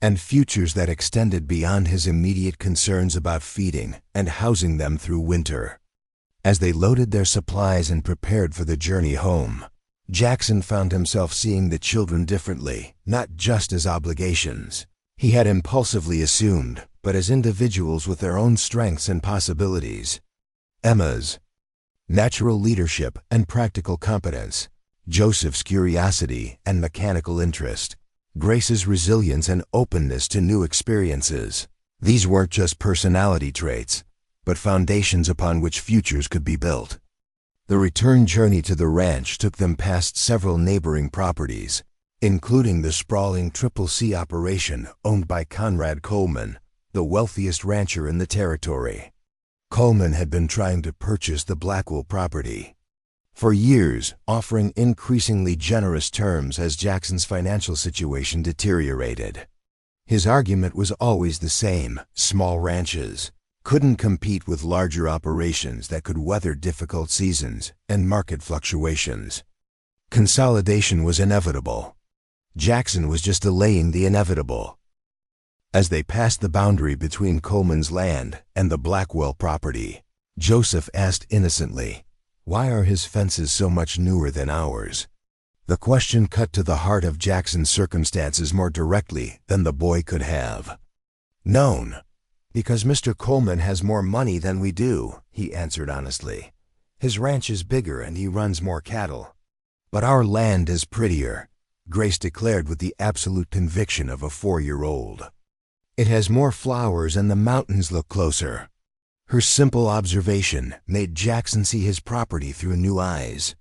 and futures that extended beyond his immediate concerns about feeding and housing them through winter. As they loaded their supplies and prepared for the journey home, Jackson found himself seeing the children differently, not just as obligations he had impulsively assumed, but as individuals with their own strengths and possibilities. Emma's natural leadership and practical competence, Joseph's curiosity and mechanical interest, Grace's resilience and openness to new experiences. These weren't just personality traits, but foundations upon which futures could be built. The return journey to the ranch took them past several neighboring properties, including the sprawling CCC operation owned by Conrad Coleman, the wealthiest rancher in the territory. Coleman had been trying to purchase the Blackwell property for years, offering increasingly generous terms as Jackson's financial situation deteriorated. His argument was always the same: small ranches couldn't compete with larger operations that could weather difficult seasons and market fluctuations. Consolidation was inevitable. Jackson was just delaying the inevitable. As they passed the boundary between Coleman's land and the Blackwell property, Joseph asked innocently, "Why are his fences so much newer than ours?" The question cut to the heart of Jackson's circumstances more directly than the boy could have known. "Because Mr. Coleman has more money than we do," he answered honestly. "His ranch is bigger and he runs more cattle." "But our land is prettier," Grace declared with the absolute conviction of a 4-year-old. "It has more flowers and the mountains look closer." Her simple observation made Jackson see his property through new eyes.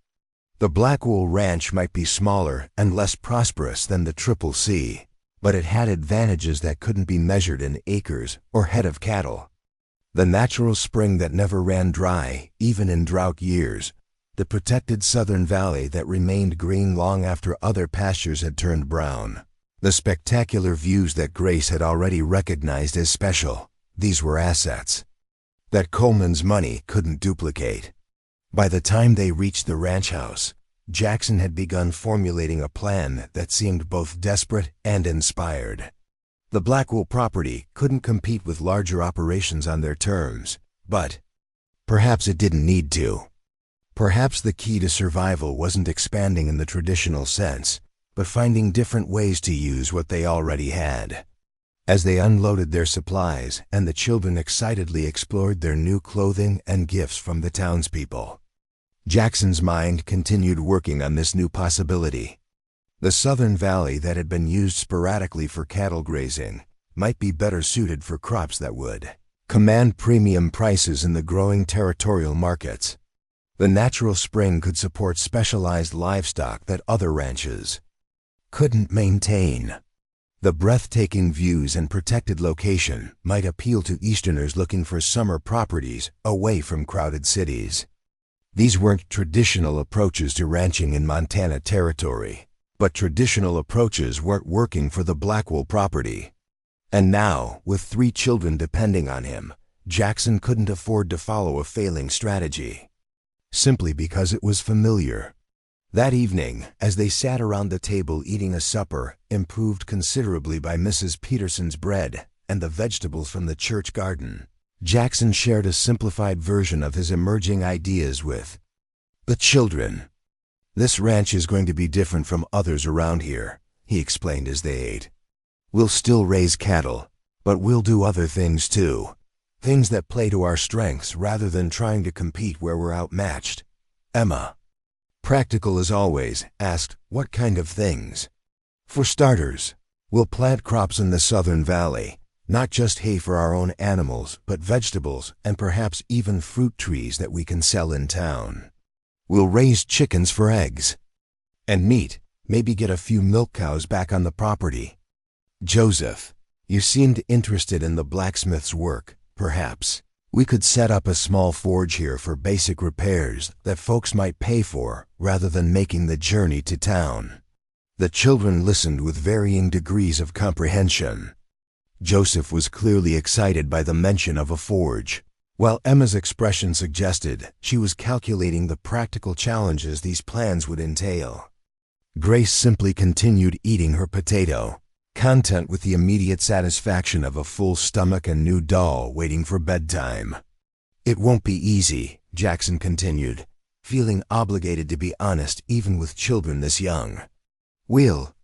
The Blackwell ranch might be smaller and less prosperous than the CCC, but it had advantages that couldn't be measured in acres or head of cattle. The natural spring that never ran dry, even in drought years, the protected southern valley that remained green long after other pastures had turned brown, the spectacular views that Grace had already recognized as special. These were assets that Coleman's money couldn't duplicate. By the time they reached the ranch house, Jackson had begun formulating a plan that seemed both desperate and inspired. The Blackwell property couldn't compete with larger operations on their terms, but Perhaps it didn't need to. Perhaps the key to survival wasn't expanding in the traditional sense, but finding different ways to use what they already had. As they unloaded their supplies and the children excitedly explored their new clothing and gifts from the townspeople, Jackson's mind continued working on this new possibility. The southern valley that had been used sporadically for cattle grazing might be better suited for crops that would command premium prices in the growing territorial markets. The natural spring could support specialized livestock that other ranches couldn't maintain. The breathtaking views and protected location might appeal to Easterners looking for summer properties away from crowded cities. These weren't traditional approaches to ranching in Montana territory, but traditional approaches weren't working for the Blackwell property. And now, with 3 children depending on him, Jackson couldn't afford to follow a failing strategy, simply because it was familiar. That evening, as they sat around the table eating a supper improved considerably by Mrs. Peterson's bread and the vegetables from the church garden, Jackson shared a simplified version of his emerging ideas with the children. "This ranch is going to be different from others around here," he explained as they ate. "We'll still raise cattle, but we'll do other things too. Things that play to our strengths rather than trying to compete where we're outmatched." Emma, practical as always, asked, "What kind of things?" "For starters, we'll plant crops in the southern valley, not just hay for our own animals, but vegetables and perhaps even fruit trees that we can sell in town. We'll raise chickens for eggs. And meat, maybe get a few milk cows back on the property. Joseph, you seemed interested in the blacksmith's work. Perhaps we could set up a small forge here for basic repairs that folks might pay for rather than making the journey to town." The children listened with varying degrees of comprehension. Joseph was clearly excited by the mention of a forge, while Emma's expression suggested she was calculating the practical challenges these plans would entail. Grace simply continued eating her potato, content with the immediate satisfaction of a full stomach and new doll waiting for bedtime. "It won't be easy," Jackson continued, feeling obligated to be honest even with children this young. "We'll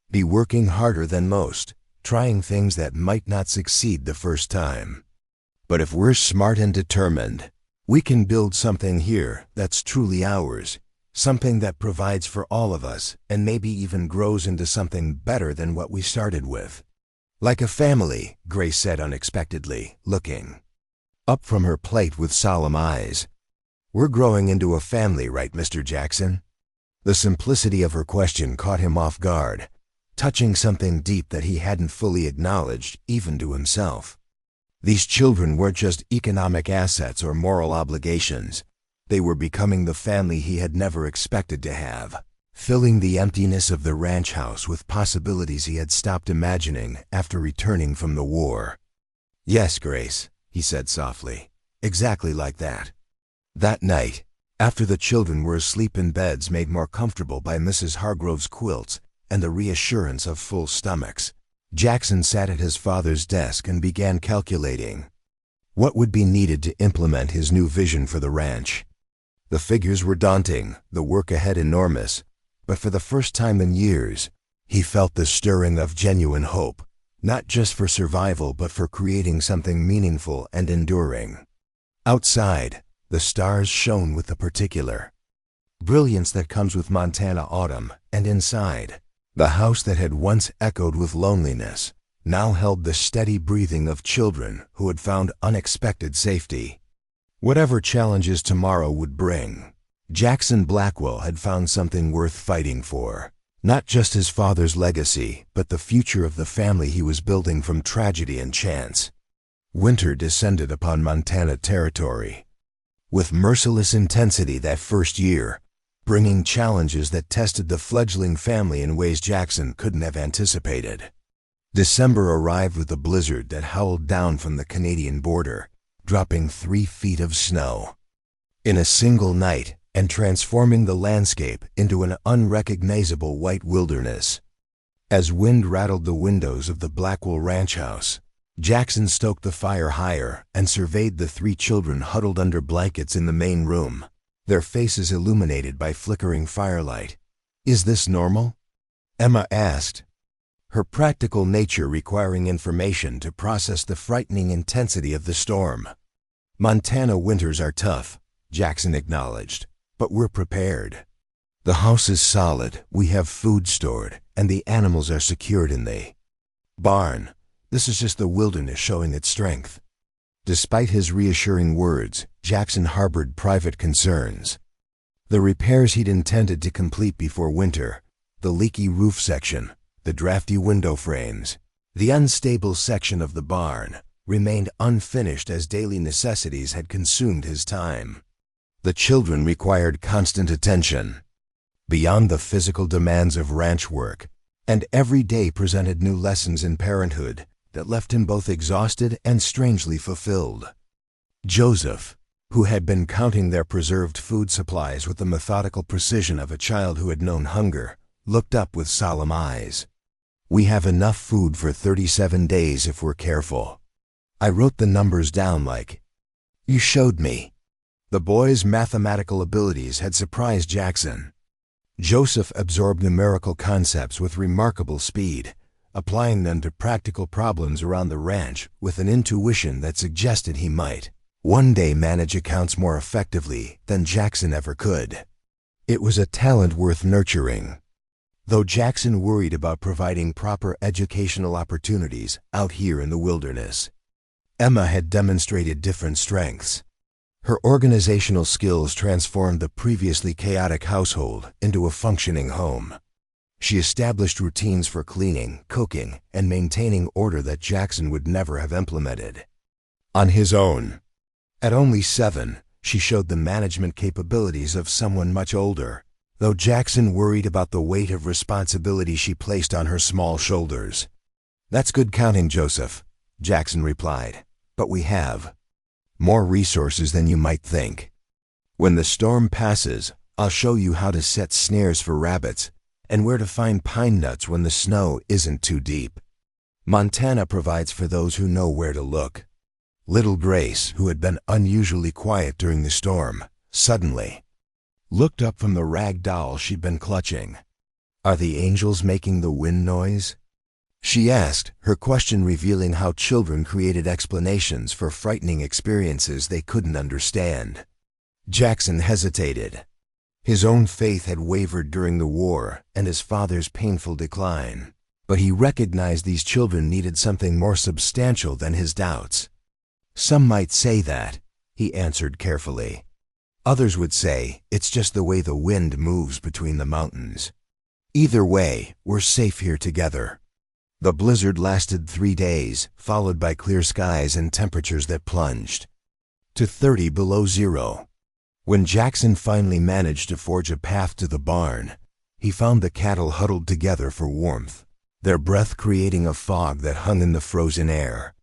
be working harder than most, trying things that might not succeed the first time. But if we're smart and determined, we can build something here that's truly ours, something that provides for all of us and maybe even grows into something better than what we started with." "Like a family," Grace said unexpectedly, looking up from her plate with solemn eyes. "We're growing into a family, right, Mr. Jackson?" The simplicity of her question caught him off guard, touching something deep that he hadn't fully acknowledged even to himself. These children weren't just economic assets or moral obligations. They were becoming the family he had never expected to have, filling the emptiness of the ranch house with possibilities he had stopped imagining after returning from the war. "Yes, Grace," he said softly, "exactly like that." That night, after the children were asleep in beds made more comfortable by Mrs. Hargrove's quilts and the reassurance of full stomachs, Jackson sat at his father's desk and began calculating what would be needed to implement his new vision for the ranch. The figures were daunting, the work ahead enormous, but for the first time in years, he felt the stirring of genuine hope, not just for survival but for creating something meaningful and enduring. Outside, the stars shone with the particular brilliance that comes with Montana autumn, and inside, the house that had once echoed with loneliness now held the steady breathing of children who had found unexpected safety. Whatever challenges tomorrow would bring, Jackson Blackwell had found something worth fighting for. Not just his father's legacy, but the future of the family he was building from tragedy and chance. Winter descended upon Montana territory with merciless intensity that first year, bringing challenges that tested the fledgling family in ways Jackson couldn't have anticipated. December arrived with a blizzard that howled down from the Canadian border, dropping 3 feet of snow in a single night and transforming the landscape into an unrecognizable white wilderness. As wind rattled the windows of the Blackwell ranch house, Jackson stoked the fire higher and surveyed the 3 children huddled under blankets in the main room, their faces illuminated by flickering firelight. "Is this normal?" Emma asked, her practical nature requiring information to process the frightening intensity of the storm. "Montana winters are tough," Jackson acknowledged, "but we're prepared. The house is solid, we have food stored, and the animals are secured in the barn. This is just the wilderness showing its strength." Despite his reassuring words, Jackson harbored private concerns. The repairs he'd intended to complete before winter, the leaky roof section, the drafty window frames, the unstable section of the barn, remained unfinished as daily necessities had consumed his time. The children required constant attention. Beyond the physical demands of ranch work, and every day presented new lessons in parenthood that left him both exhausted and strangely fulfilled. Joseph, who had been counting their preserved food supplies with the methodical precision of a child who had known hunger, looked up with solemn eyes. "We have enough food for 37 days if we're careful. I wrote the numbers down like you showed me." The boy's mathematical abilities had surprised Jackson. Joseph absorbed numerical concepts with remarkable speed, applying them to practical problems around the ranch with an intuition that suggested he might one day manage accounts more effectively than Jackson ever could. It was a talent worth nurturing. Though Jackson worried about providing proper educational opportunities out here in the wilderness, Emma had demonstrated different strengths. Her organizational skills transformed the previously chaotic household into a functioning home. She established routines for cleaning, cooking, and maintaining order that Jackson would never have implemented on his own. At only 7, she showed the management capabilities of someone much older, though Jackson worried about the weight of responsibility she placed on her small shoulders. "That's good counting, Joseph," Jackson replied, "but we have more resources than you might think. When the storm passes, I'll show you how to set snares for rabbits and where to find pine nuts when the snow isn't too deep. Montana provides for those who know where to look." Little Grace, who had been unusually quiet during the storm, suddenly looked up from the rag doll she'd been clutching. "Are the angels making the wind noise?" she asked, her question revealing how children created explanations for frightening experiences they couldn't understand. Jackson hesitated. His own faith had wavered during the war and his father's painful decline, but he recognized these children needed something more substantial than his doubts. "Some might say that," he answered carefully. "Others would say it's just the way the wind moves between the mountains. Either way, we're safe here together." The blizzard lasted 3 days, followed by clear skies and temperatures that plunged to 30 below zero. When Jackson finally managed to forge a path to the barn, he found the cattle huddled together for warmth, their breath creating a fog that hung in the frozen air.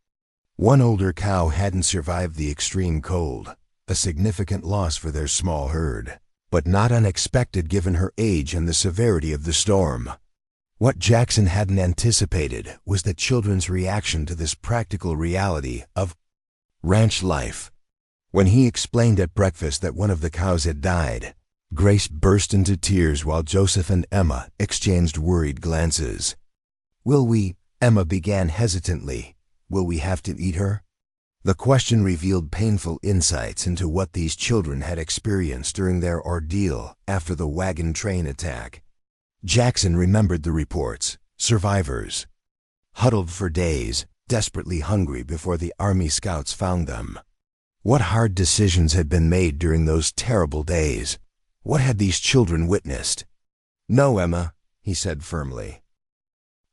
One older cow hadn't survived the extreme cold, a significant loss for their small herd, but not unexpected given her age and the severity of the storm. What Jackson hadn't anticipated was the children's reaction to this practical reality of ranch life. When he explained at breakfast that one of the cows had died, Grace burst into tears while Joseph and Emma exchanged worried glances. "Will we?" Emma began hesitantly. "Will we have to eat her?" The question revealed painful insights into what these children had experienced during their ordeal after the wagon train attack. Jackson remembered the reports. Survivors huddled for days, desperately hungry before the Army scouts found them. What hard decisions had been made during those terrible days? What had these children witnessed? "No, Emma," he said firmly.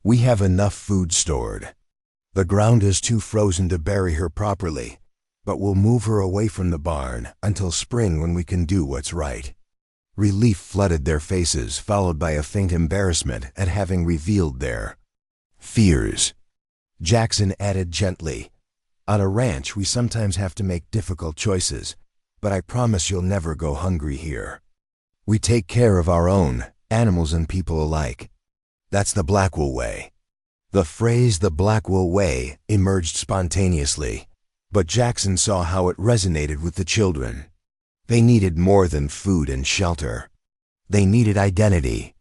"We have enough food stored. The ground is too frozen to bury her properly, but we'll move her away from the barn until spring when we can do what's right." Relief flooded their faces, followed by a faint embarrassment at having revealed their fears. Jackson added gently, "On a ranch, we sometimes have to make difficult choices, but I promise you'll never go hungry here. We take care of our own, animals and people alike. That's the Blackwell way." The phrase "the Blackwell way" emerged spontaneously, but Jackson saw how it resonated with the children. They needed more than food and shelter. They needed identity,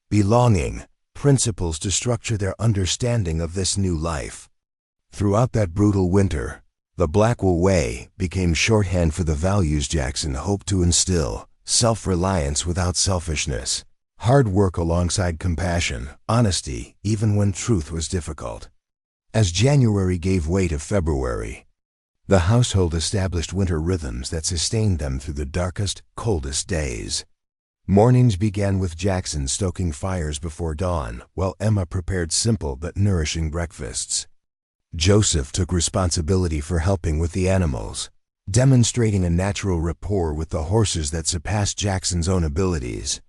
belonging, principles to structure their understanding of this new life. Throughout that brutal winter, the Blackwell way became shorthand for the values Jackson hoped to instill: self-reliance without selfishness, hard work alongside compassion, honesty even when truth was difficult. As January gave way to February, the household established winter rhythms that sustained them through the darkest, coldest days. Mornings began with Jackson stoking fires before dawn, while Emma prepared simple but nourishing breakfasts. Joseph took responsibility for helping with the animals, demonstrating a natural rapport with the horses that surpassed Jackson's own abilities.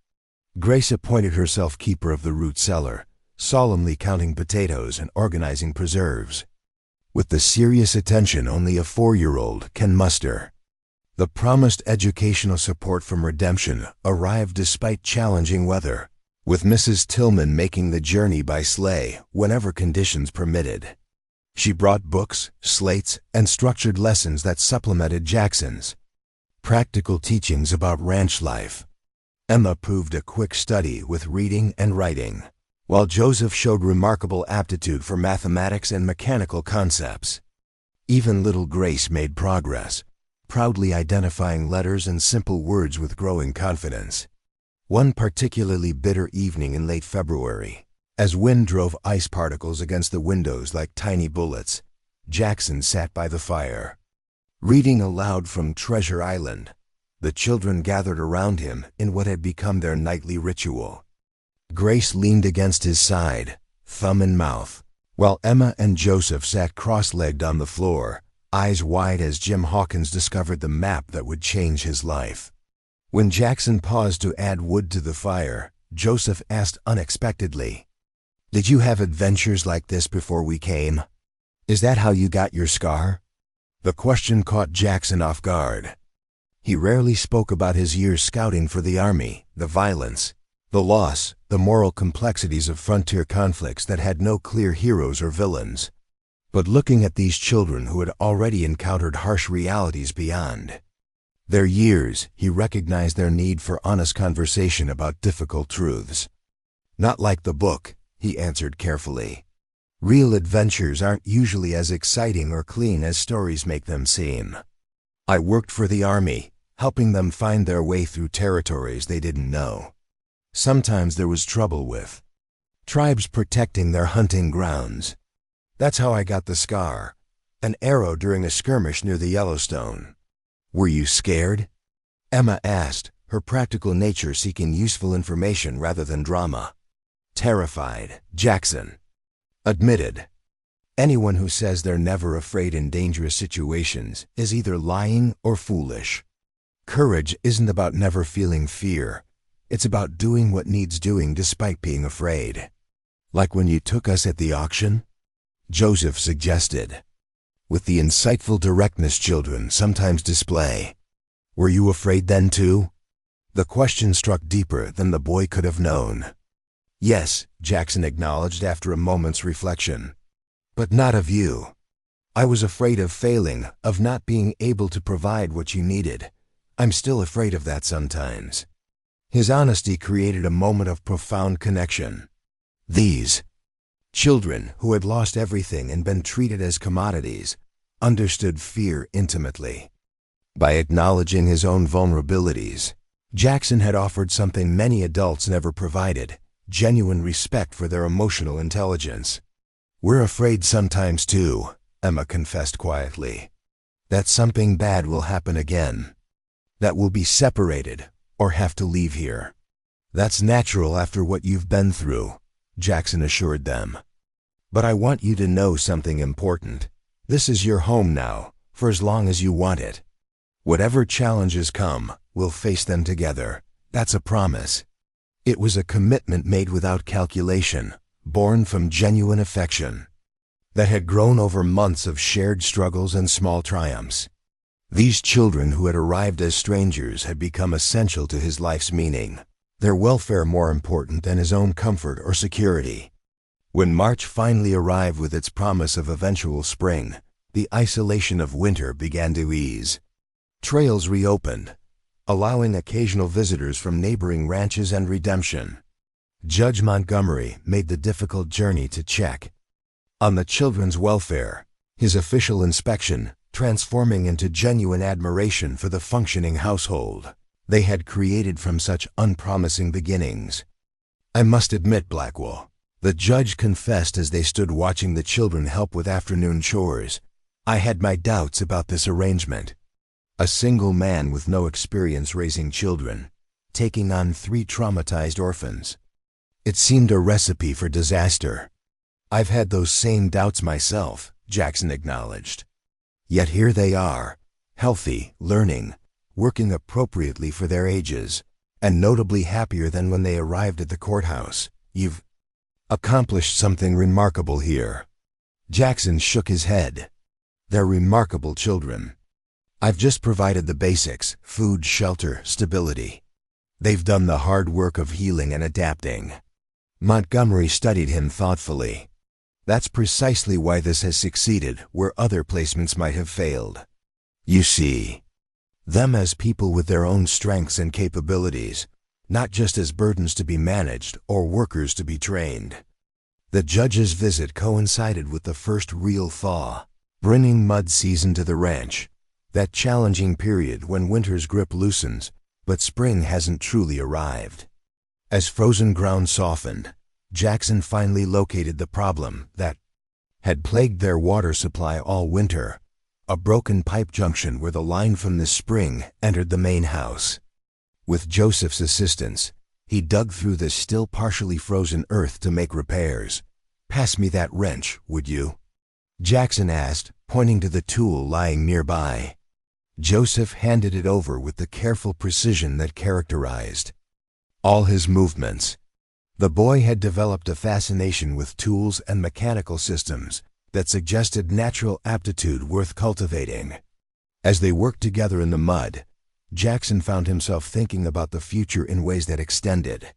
Grace appointed herself keeper of the root cellar, solemnly counting potatoes and organizing preserves, with the serious attention only a 4-year-old can muster. The promised educational support from Redemption arrived despite challenging weather, with Mrs. Tillman making the journey by sleigh whenever conditions permitted. She brought books, slates, and structured lessons that supplemented Jackson's practical teachings about ranch life. Emma proved a quick study with reading and writing, while Joseph showed remarkable aptitude for mathematics and mechanical concepts. Even little Grace made progress, proudly identifying letters and simple words with growing confidence. One particularly bitter evening in late February, as wind drove ice particles against the windows like tiny bullets, Jackson sat by the fire, reading aloud from Treasure Island. The children gathered around him in what had become their nightly ritual. Grace leaned against his side, thumb in mouth, while Emma and Joseph sat cross-legged on the floor, eyes wide as Jim Hawkins discovered the map that would change his life. When Jackson paused to add wood to the fire, Joseph asked unexpectedly, "Did you have adventures like this before we came? Is that how you got your scar?" The question caught Jackson off guard. He rarely spoke about his years scouting for the Army, the violence, the loss, the moral complexities of frontier conflicts that had no clear heroes or villains. But looking at these children who had already encountered harsh realities beyond their years, he recognized their need for honest conversation about difficult truths. "Not like the book," he answered carefully. "Real adventures aren't usually as exciting or clean as stories make them seem. I worked for the Army, helping them find their way through territories they didn't know. Sometimes there was trouble with tribes protecting their hunting grounds. That's how I got the scar, an arrow during a skirmish near the Yellowstone." "Were you scared?" Emma asked, her practical nature seeking useful information rather than drama. "Terrified," Jackson admitted. Anyone who says they're never afraid in dangerous situations is either lying or foolish. Courage isn't about never feeling fear. It's about doing what needs doing despite being afraid. "Like when you took us at the auction?" Joseph suggested, with the insightful directness children sometimes display. "Were you afraid then too?" The question struck deeper than the boy could have known. "Yes," Jackson acknowledged after a moment's reflection. "But not of you. I was afraid of failing, of not being able to provide what you needed. I'm still afraid of that sometimes." His honesty created a moment of profound connection. These children, who had lost everything and been treated as commodities, understood fear intimately. By acknowledging his own vulnerabilities, Jackson had offered something many adults never provided: genuine respect for their emotional intelligence. "We're afraid sometimes too," Emma confessed quietly, "that something bad will happen again, that we'll be separated or have to leave here." "That's natural after what you've been through," Jackson assured them. "But I want you to know something important. This is your home now, for as long as you want it. Whatever challenges come, we'll face them together. That's a promise." It was a commitment made without calculation, born from genuine affection, that had grown over months of shared struggles and small triumphs. These children who had arrived as strangers had become essential to his life's meaning, their welfare more important than his own comfort or security. When March finally arrived with its promise of eventual spring, the isolation of winter began to ease. Trails reopened, allowing occasional visitors from neighboring ranches and redemption. Judge Montgomery made the difficult journey to check on the children's welfare, his official inspection transforming into genuine admiration for the functioning household they had created from such unpromising beginnings. "I must admit, Blackwell," the judge confessed as they stood watching the children help with afternoon chores, "I had my doubts about this arrangement. A single man with no experience raising children, taking on 3 traumatized orphans. It seemed a recipe for disaster." "I've had those same doubts myself," Jackson acknowledged. "Yet here they are, healthy, learning, working appropriately for their ages, and notably happier than when they arrived at the courthouse. You've accomplished something remarkable here." Jackson shook his head. "They're remarkable children. I've just provided the basics: food, shelter, stability. They've done the hard work of healing and adapting." Montgomery studied him thoughtfully. "That's precisely why this has succeeded where other placements might have failed. You see them as people with their own strengths and capabilities, not just as burdens to be managed or workers to be trained." The judge's visit coincided with the first real thaw, bringing mud season to the ranch, that challenging period when winter's grip loosens, but spring hasn't truly arrived. As frozen ground softened, Jackson finally located the problem that had plagued their water supply all winter: a broken pipe junction where the line from the spring entered the main house. With Joseph's assistance, he dug through the still partially frozen earth to make repairs. "Pass me that wrench, would you?" Jackson asked, pointing to the tool lying nearby. Joseph handed it over with the careful precision that characterized all his movements. The boy had developed a fascination with tools and mechanical systems that suggested natural aptitude worth cultivating. As they worked together in the mud, Jackson found himself thinking about the future in ways that extended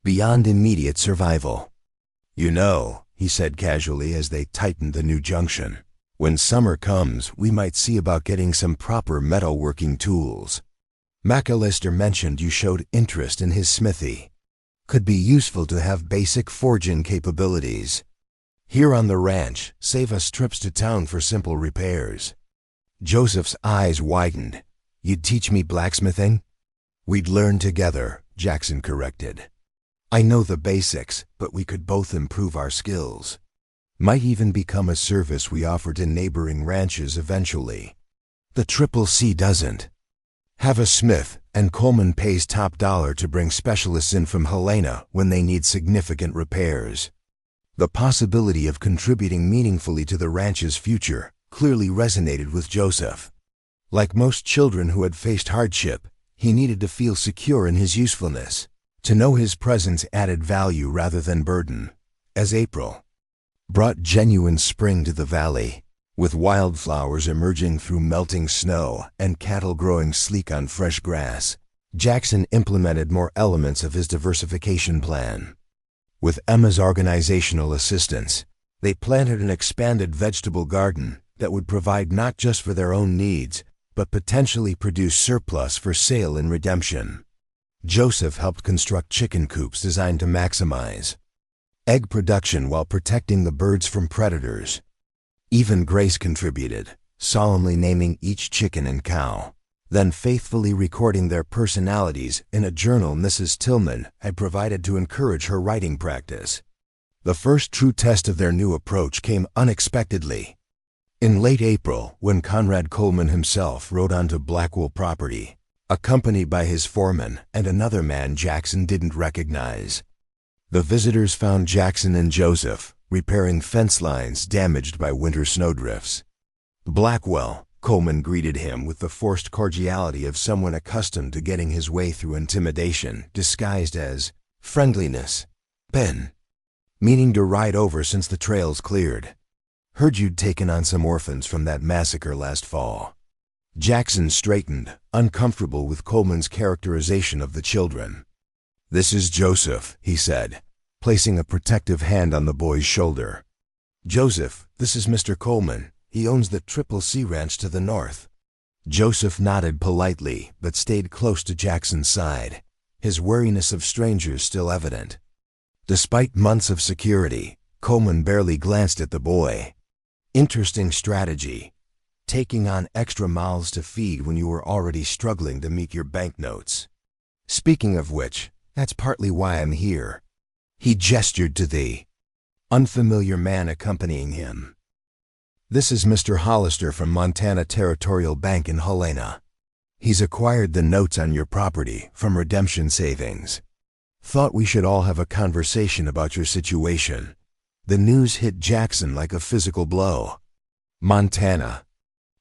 beyond immediate survival. "You know," he said casually as they tightened the new junction, "when summer comes, we might see about getting some proper metalworking tools. McAllister mentioned you showed interest in his smithy. Could be useful to have basic forging capabilities. Here on the ranch, save us trips to town for simple repairs." Joseph's eyes widened. "You'd teach me blacksmithing?" "We'd learn together," Jackson corrected. "I know the basics, but we could both improve our skills. Might even become a service we offer to neighboring ranches eventually. The CCC doesn't have a smith, and Coleman pays top dollar to bring specialists in from Helena when they need significant repairs." The possibility of contributing meaningfully to the ranch's future clearly resonated with Joseph. Like most children who had faced hardship, he needed to feel secure in his usefulness, to know his presence added value rather than burden. As April brought genuine spring to the valley, with wildflowers emerging through melting snow and cattle growing sleek on fresh grass, Jackson implemented more elements of his diversification plan. With Emma's organizational assistance, they planted an expanded vegetable garden that would provide not just for their own needs, but potentially produce surplus for sale and redemption. Joseph helped construct chicken coops designed to maximize egg production while protecting the birds from predators. Even Grace contributed, solemnly naming each chicken and cow, then faithfully recording their personalities in a journal Mrs. Tillman had provided to encourage her writing practice. The first true test of their new approach came unexpectedly. In late April, when Conrad Coleman himself rode onto Blackwell property, accompanied by his foreman and another man Jackson didn't recognize. The visitors found Jackson and Joseph repairing fence lines damaged by winter snowdrifts. "Blackwell," Coleman greeted him with the forced cordiality of someone accustomed to getting his way through intimidation disguised as friendliness. "Ben, meaning to ride over since the trail's cleared. Heard you'd taken on some orphans from that massacre last fall." Jackson straightened, uncomfortable with Coleman's characterization of the children. "This is Joseph," he said, placing a protective hand on the boy's shoulder. "Joseph, this is Mr. Coleman. He owns the Triple C Ranch to the north." Joseph nodded politely, but stayed close to Jackson's side, his wariness of strangers still evident. Despite months of security, Coleman barely glanced at the boy. Interesting strategy, taking on extra mouths to feed when you were already struggling to meet your banknotes. "Speaking of which, that's partly why I'm here." He gestured to the unfamiliar man accompanying him. "This is Mr. Hollister from Montana Territorial Bank in Helena. He's acquired the notes on your property from redemption savings. Thought we should all have a conversation about your situation." The news hit Jackson like a physical blow. Montana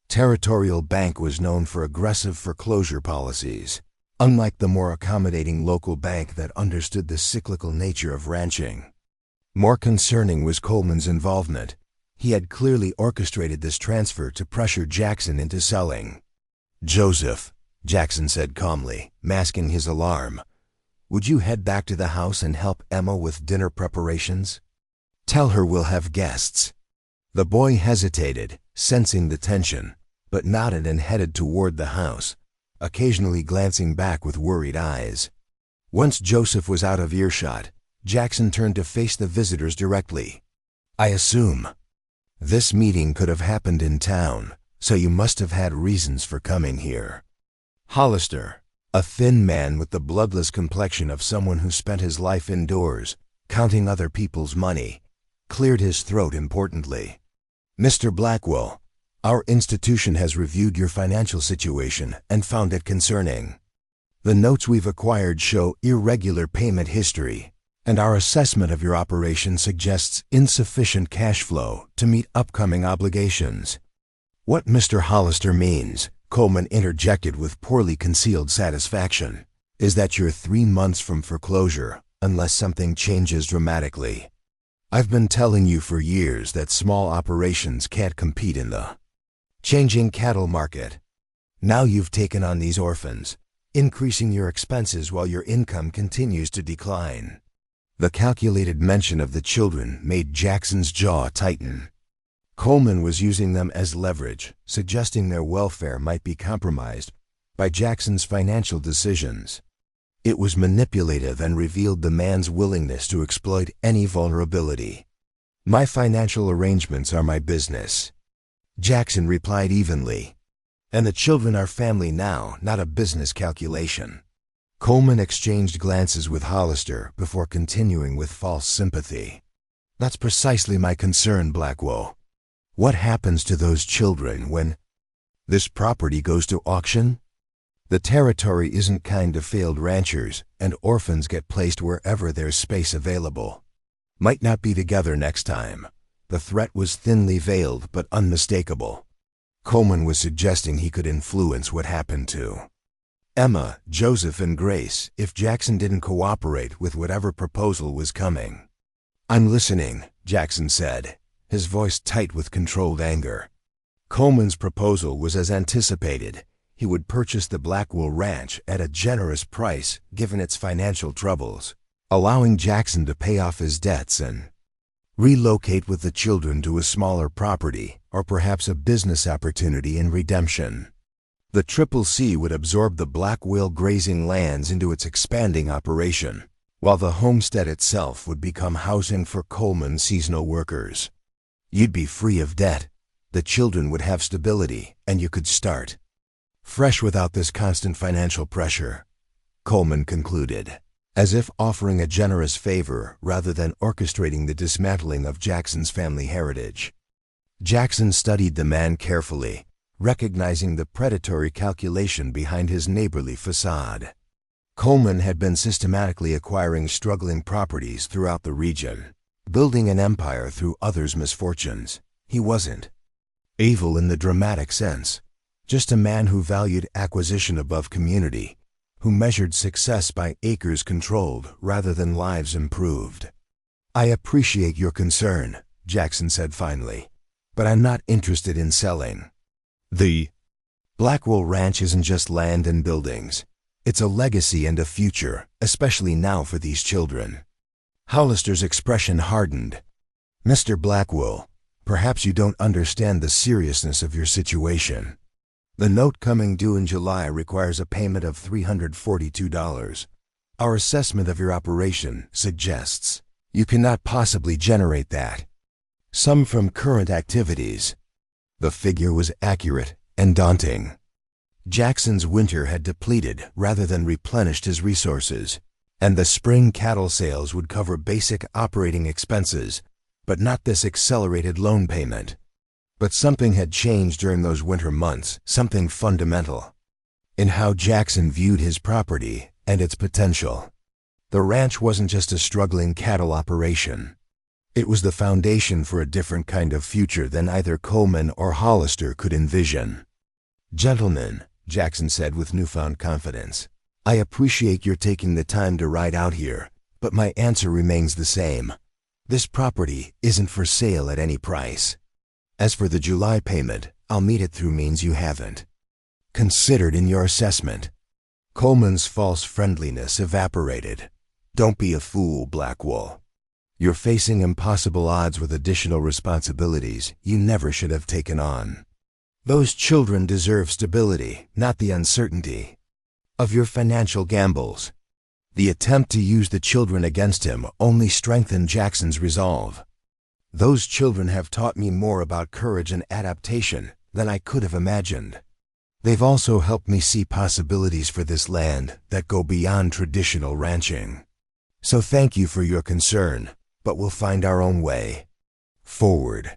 Territorial Bank was known for aggressive foreclosure policies, unlike the more accommodating local bank that understood the cyclical nature of ranching. More concerning was Coleman's involvement. He had clearly orchestrated this transfer to pressure Jackson into selling. "Joseph," Jackson said calmly, masking his alarm, "would you head back to the house and help Emma with dinner preparations? Tell her we'll have guests." The boy hesitated, sensing the tension, but nodded and headed toward the house, occasionally glancing back with worried eyes. Once Joseph was out of earshot, Jackson turned to face the visitors directly. "I assume this meeting could have happened in town, so you must have had reasons for coming here." Hollister, a thin man with the bloodless complexion of someone who spent his life indoors, counting other people's money, cleared his throat importantly. "Mr. Blackwell, our institution has reviewed your financial situation and found it concerning. The notes we've acquired show irregular payment history, and our assessment of your operation suggests insufficient cash flow to meet upcoming obligations." "What Mr. Hollister means," Coleman interjected with poorly concealed satisfaction, "is that you're 3 months from foreclosure unless something changes dramatically. I've been telling you for years that small operations can't compete in the changing cattle market. Now you've taken on these orphans, increasing your expenses while your income continues to decline." The calculated mention of the children made Jackson's jaw tighten. Coleman was using them as leverage, suggesting their welfare might be compromised by Jackson's financial decisions. It was manipulative and revealed the man's willingness to exploit any vulnerability. "My financial arrangements are my business," Jackson replied evenly. "And the children are family now, not a business calculation." Coleman exchanged glances with Hollister before continuing with false sympathy. "That's precisely my concern, Blackwell. What happens to those children when this property goes to auction? The territory isn't kind to failed ranchers, and orphans get placed wherever there's space available. Might not be together next time." The threat was thinly veiled but unmistakable. Coleman was suggesting he could influence what happened to Emma, Joseph, and Grace if Jackson didn't cooperate with whatever proposal was coming. "I'm listening," Jackson said, his voice tight with controlled anger. Coleman's proposal was as anticipated. He would purchase the Blackwell Ranch at a generous price given its financial troubles, allowing Jackson to pay off his debts and relocate with the children to a smaller property or perhaps a business opportunity in redemption. The Triple C would absorb the Blackwell grazing lands into its expanding operation, while the homestead itself would become housing for Coleman's seasonal workers. You'd be free of debt, the children would have stability, and you could start fresh without this constant financial pressure, Coleman concluded, as if offering a generous favor rather than orchestrating the dismantling of Jackson's family heritage. Jackson studied the man carefully, recognizing the predatory calculation behind his neighborly facade. Coleman had been systematically acquiring struggling properties throughout the region, building an empire through others' misfortunes. He wasn't evil in the dramatic sense, just a man who valued acquisition above community, who measured success by acres controlled rather than lives improved. "I appreciate your concern," Jackson said finally, "but I'm not interested in selling. The Blackwell Ranch isn't just land and buildings. It's a legacy and a future, especially now for these children." Hollister's expression hardened. "Mr. Blackwell, perhaps you don't understand the seriousness of your situation. The note coming due in July requires a payment of $342. Our assessment of your operation suggests you cannot possibly generate that. Some from current activities." The figure was accurate and daunting. Jackson's winter had depleted rather than replenished his resources, and the spring cattle sales would cover basic operating expenses, but not this accelerated loan payment. But something had changed during those winter months, something fundamental, in how Jackson viewed his property and its potential. The ranch wasn't just a struggling cattle operation. It was the foundation for a different kind of future than either Coleman or Hollister could envision. "Gentlemen," Jackson said with newfound confidence, "I appreciate your taking the time to ride out here, but my answer remains the same. This property isn't for sale at any price. As for the July payment, I'll meet it through means you haven't considered in your assessment." Coleman's false friendliness evaporated. "Don't be a fool, Blackwell. You're facing impossible odds with additional responsibilities you never should have taken on. Those children deserve stability, not the uncertainty of your financial gambles." The attempt to use the children against him only strengthened Jackson's resolve. "Those children have taught me more about courage and adaptation than I could have imagined. They've also helped me see possibilities for this land that go beyond traditional ranching. So thank you for your concern, but we'll find our own way forward."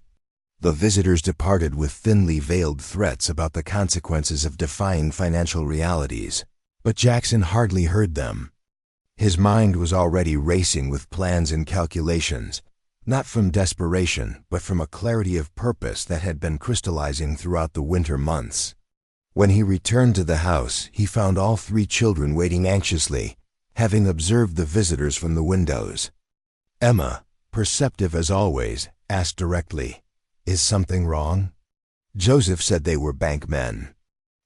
The visitors departed with thinly veiled threats about the consequences of defying financial realities, but Jackson hardly heard them. His mind was already racing with plans and calculations, not from desperation, but from a clarity of purpose that had been crystallizing throughout the winter months. When he returned to the house, he found all three children waiting anxiously, having observed the visitors from the windows. Emma, perceptive as always, asked directly, "Is something wrong?" Joseph said they were bank men.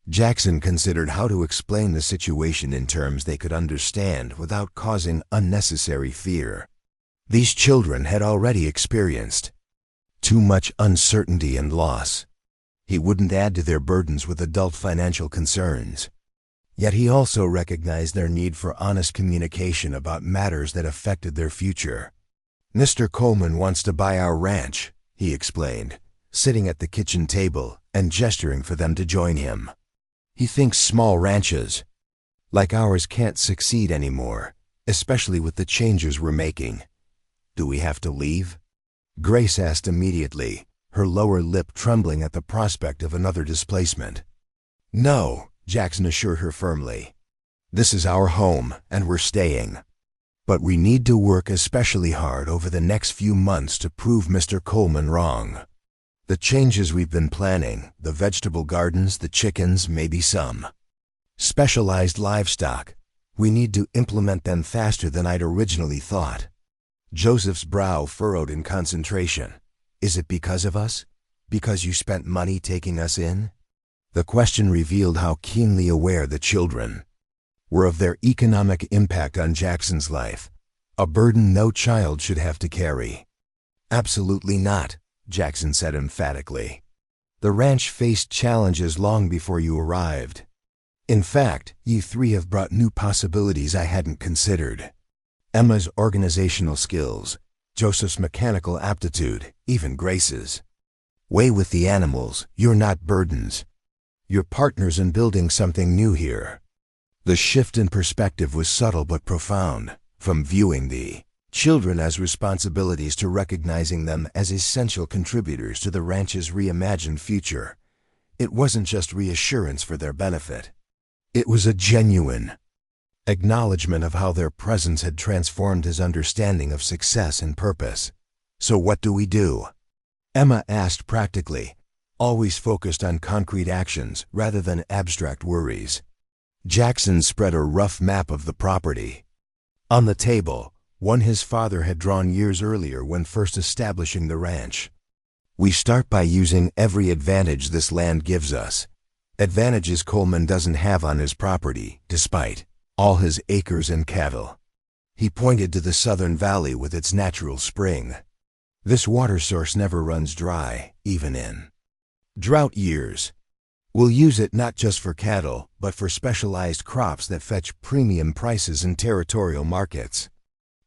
Jackson considered how to explain the situation in terms they could understand without causing unnecessary fear. These children had already experienced too much uncertainty and loss. He wouldn't add to their burdens with adult financial concerns. Yet he also recognized their need for honest communication about matters that affected their future. "Mr. Coleman wants to buy our ranch," he explained, sitting at the kitchen table and gesturing for them to join him. "He thinks small ranches like ours can't succeed anymore, especially with the changes we're making." "Do we have to leave?" Grace asked immediately, her lower lip trembling at the prospect of another displacement. "No," Jackson assured her firmly. "This is our home, and we're staying. But we need to work especially hard over the next few months to prove Mr. Coleman wrong. The changes we've been planning, the vegetable gardens, the chickens, maybe some specialized livestock, we need to implement them faster than I'd originally thought." Joseph's brow furrowed in concentration. "Is it because of us? Because you spent money taking us in?" The question revealed how keenly aware the children were of their economic impact on Jackson's life, a burden no child should have to carry. "Absolutely not," Jackson said emphatically. "The ranch faced challenges long before you arrived. In fact, you three have brought new possibilities I hadn't considered. Emma's organizational skills, Joseph's mechanical aptitude, even Grace's way with the animals. You're not burdens. You're partners in building something new here." The shift in perspective was subtle but profound, from viewing the children as responsibilities to recognizing them as essential contributors to the ranch's reimagined future. It wasn't just reassurance for their benefit. It was a genuine acknowledgement of how their presence had transformed his understanding of success and purpose. "So what do we do?" Emma asked practically, always focused on concrete actions rather than abstract worries. Jackson spread a rough map of the property on the table, one his father had drawn years earlier when first establishing the ranch. "We start by using every advantage this land gives us. Advantages Coleman doesn't have on his property, despite all his acres and cattle." He pointed to the southern valley with its natural spring. "This water source never runs dry, even in drought years. We'll use it not just for cattle, but for specialized crops that fetch premium prices in territorial markets.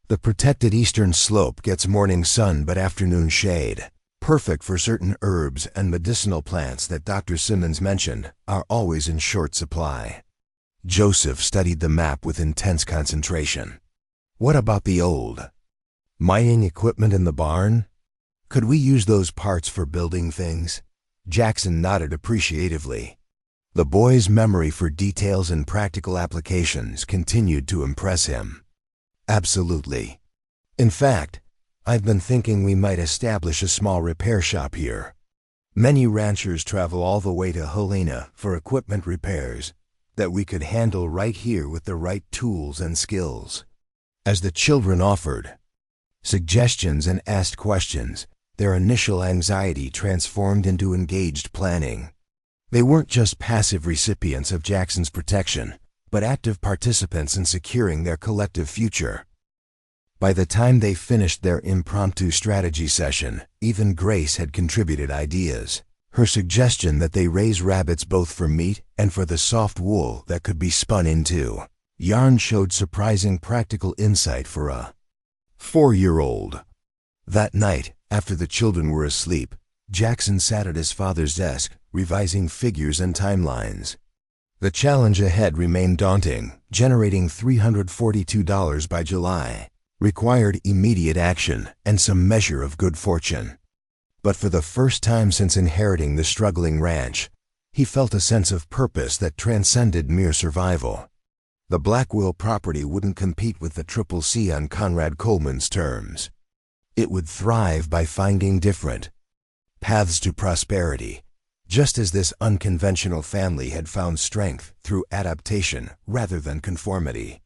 The protected eastern slope gets morning sun but afternoon shade, perfect for certain herbs and medicinal plants that Dr. Simmons mentioned are always in short supply." Joseph studied the map with intense concentration. "What about the old mining equipment in the barn? Could we use those parts for building things?" Jackson nodded appreciatively. The boy's memory for details and practical applications continued to impress him. "Absolutely. In fact, I've been thinking we might establish a small repair shop here. Many ranchers travel all the way to Helena for equipment repairs that we could handle right here with the right tools and skills." As the children offered suggestions and asked questions, their initial anxiety transformed into engaged planning. They weren't just passive recipients of Jackson's protection, but active participants in securing their collective future. By the time they finished their impromptu strategy session, even Grace had contributed ideas. Her suggestion that they raise rabbits both for meat and for the soft wool that could be spun into yarn showed surprising practical insight for a 4-year-old. That night, after the children were asleep, Jackson sat at his father's desk, revising figures and timelines. The challenge ahead remained daunting. Generating $342 by July required immediate action and some measure of good fortune. But for the first time since inheriting the struggling ranch, he felt a sense of purpose that transcended mere survival. The Blackwell property wouldn't compete with the Triple C on Conrad Coleman's terms. It would thrive by finding different paths to prosperity, just as this unconventional family had found strength through adaptation rather than conformity.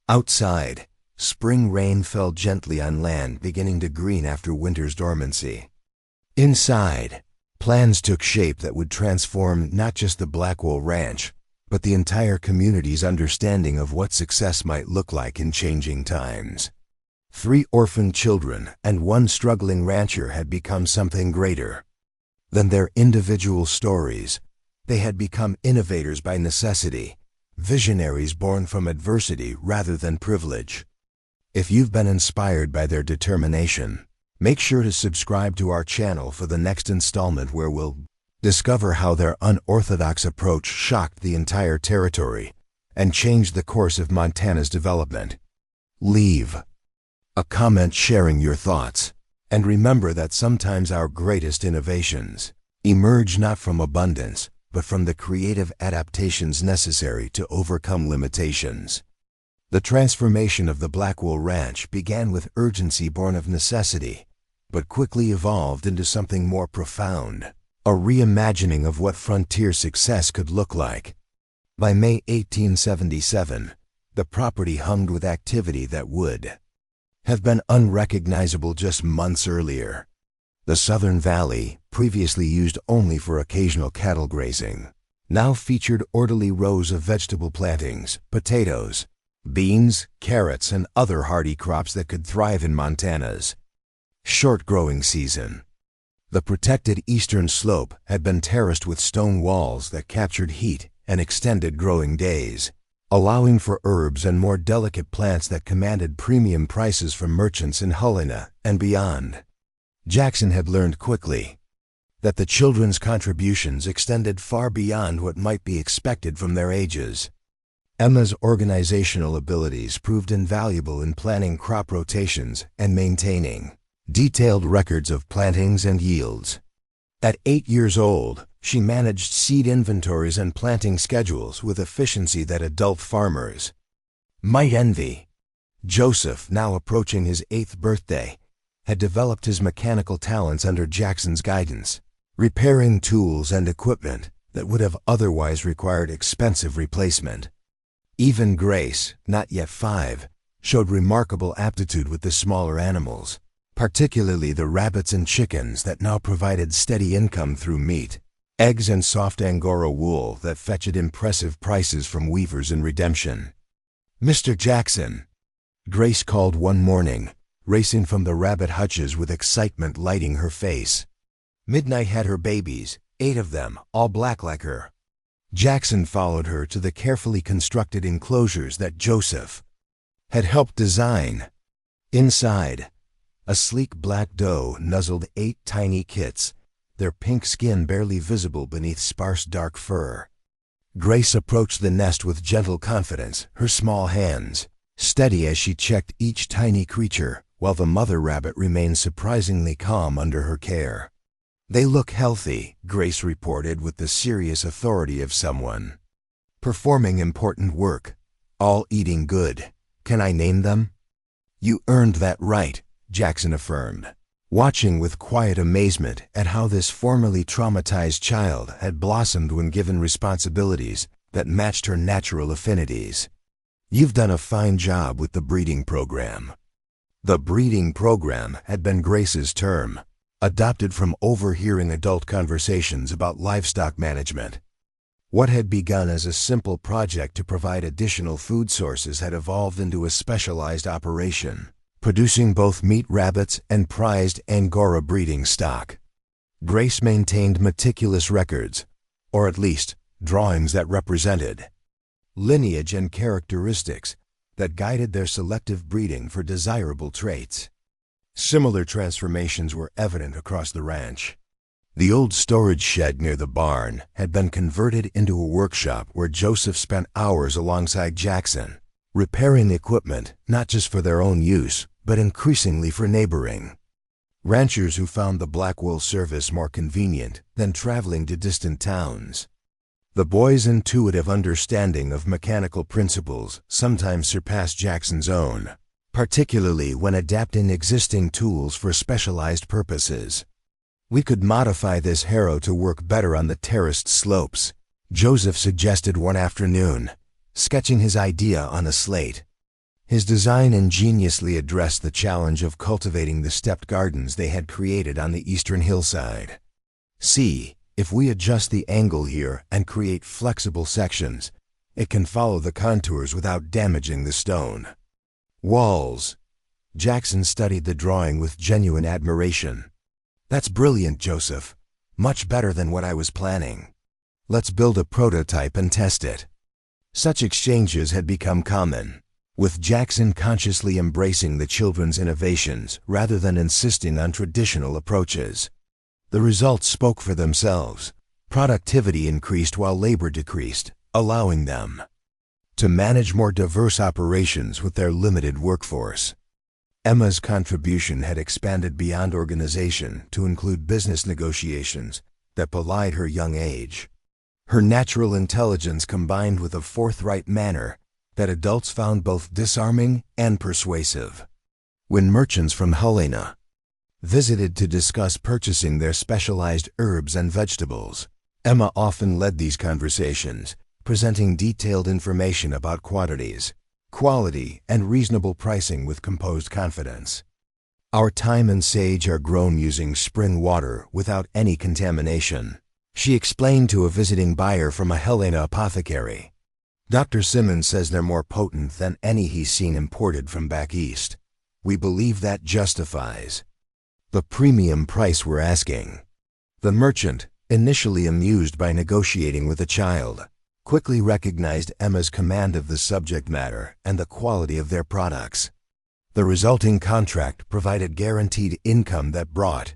Outside, spring rain fell gently on land beginning to green after winter's dormancy. Inside, plans took shape that would transform not just the Blackwell ranch, but the entire community's understanding of what success might look like in changing times. 3 orphan children and 1 struggling rancher had become something greater than their individual stories. They had become innovators by necessity, visionaries born from adversity rather than privilege. If you've been inspired by their determination, make sure to subscribe to our channel for the next installment where we'll discover how their unorthodox approach shocked the entire territory and changed the course of Montana's development. Leave a comment sharing your thoughts, and remember that sometimes our greatest innovations emerge not from abundance, but from the creative adaptations necessary to overcome limitations. The transformation of the Blackwell Ranch began with urgency born of necessity, but quickly evolved into something more profound, a reimagining of what frontier success could look like. By May 1877, the property hummed with activity that would have been unrecognizable just months earlier. The southern valley, previously used only for occasional cattle grazing, now featured orderly rows of vegetable plantings, potatoes, beans, carrots, and other hardy crops that could thrive in Montana's short growing season. The protected eastern slope had been terraced with stone walls that captured heat and extended growing days, allowing for herbs and more delicate plants that commanded premium prices from merchants in Helena and beyond. Jackson had learned quickly that the children's contributions extended far beyond what might be expected from their ages. Emma's organizational abilities proved invaluable in planning crop rotations and maintaining detailed records of plantings and yields. At 8 years old, she managed seed inventories and planting schedules with efficiency that adult farmers might envy. Joseph, now approaching his 8th birthday, had developed his mechanical talents under Jackson's guidance, repairing tools and equipment that would have otherwise required expensive replacement. Even Grace, not yet 5, showed remarkable aptitude with the smaller animals, particularly the rabbits and chickens that now provided steady income through meat, eggs, and soft Angora wool that fetched impressive prices from weavers in Redemption. "Mr. Jackson," Grace called one morning, racing from the rabbit hutches with excitement lighting her face. Midnight had her babies, 8 of them, all black like her. Jackson followed her to the carefully constructed enclosures that Joseph had helped design. Inside, a sleek black doe nuzzled 8 tiny kits, their pink skin barely visible beneath sparse dark fur. Grace approached the nest with gentle confidence, her small hands steady as she checked each tiny creature, while the mother rabbit remained surprisingly calm under her care. "They look healthy," Grace reported with the serious authority of someone performing important work. "All eating good. Can I name them?" "You earned that right," Jackson affirmed, watching with quiet amazement at how this formerly traumatized child had blossomed when given responsibilities that matched her natural affinities. "You've done a fine job with the breeding program." The breeding program had been Grace's term, adopted from overhearing adult conversations about livestock management. What had begun as a simple project to provide additional food sources had evolved into a specialized operation, producing both meat rabbits and prized Angora breeding stock. Grace maintained meticulous records, or at least drawings that represented lineage and characteristics that guided their selective breeding for desirable traits. Similar transformations were evident across the ranch. The old storage shed near the barn had been converted into a workshop where Joseph spent hours alongside Jackson, repairing equipment not just for their own use, but increasingly for neighboring ranchers who found the Blackwell service more convenient than traveling to distant towns. The boys' intuitive understanding of mechanical principles sometimes surpassed Jackson's own, particularly when adapting existing tools for specialized purposes. "We could modify this harrow to work better on the terraced slopes," Joseph suggested one afternoon, sketching his idea on a slate. His design ingeniously addressed the challenge of cultivating the stepped gardens they had created on the eastern hillside. "See, if we adjust the angle here and create flexible sections, it can follow the contours without damaging the stone walls." Jackson studied the drawing with genuine admiration. "That's brilliant, Joseph. Much better than what I was planning. Let's build a prototype and test it." Such exchanges had become common, with Jackson consciously embracing the children's innovations rather than insisting on traditional approaches. The results spoke for themselves. Productivity increased while labor decreased, allowing them to manage more diverse operations with their limited workforce. Emma's contribution had expanded beyond organization to include business negotiations that belied her young age. Her natural intelligence combined with a forthright manner that adults found both disarming and persuasive. When merchants from Helena visited to discuss purchasing their specialized herbs and vegetables, Emma often led these conversations, presenting detailed information about quantities, quality, and reasonable pricing with composed confidence. "Our thyme and sage are grown using spring water without any contamination," she explained to a visiting buyer from a Helena apothecary. "Dr. Simmons says they're more potent than any he's seen imported from back east. We believe that justifies the premium price we're asking." The merchant, initially amused by negotiating with a child, quickly recognized Emma's command of the subject matter and the quality of their products. The resulting contract provided guaranteed income that brought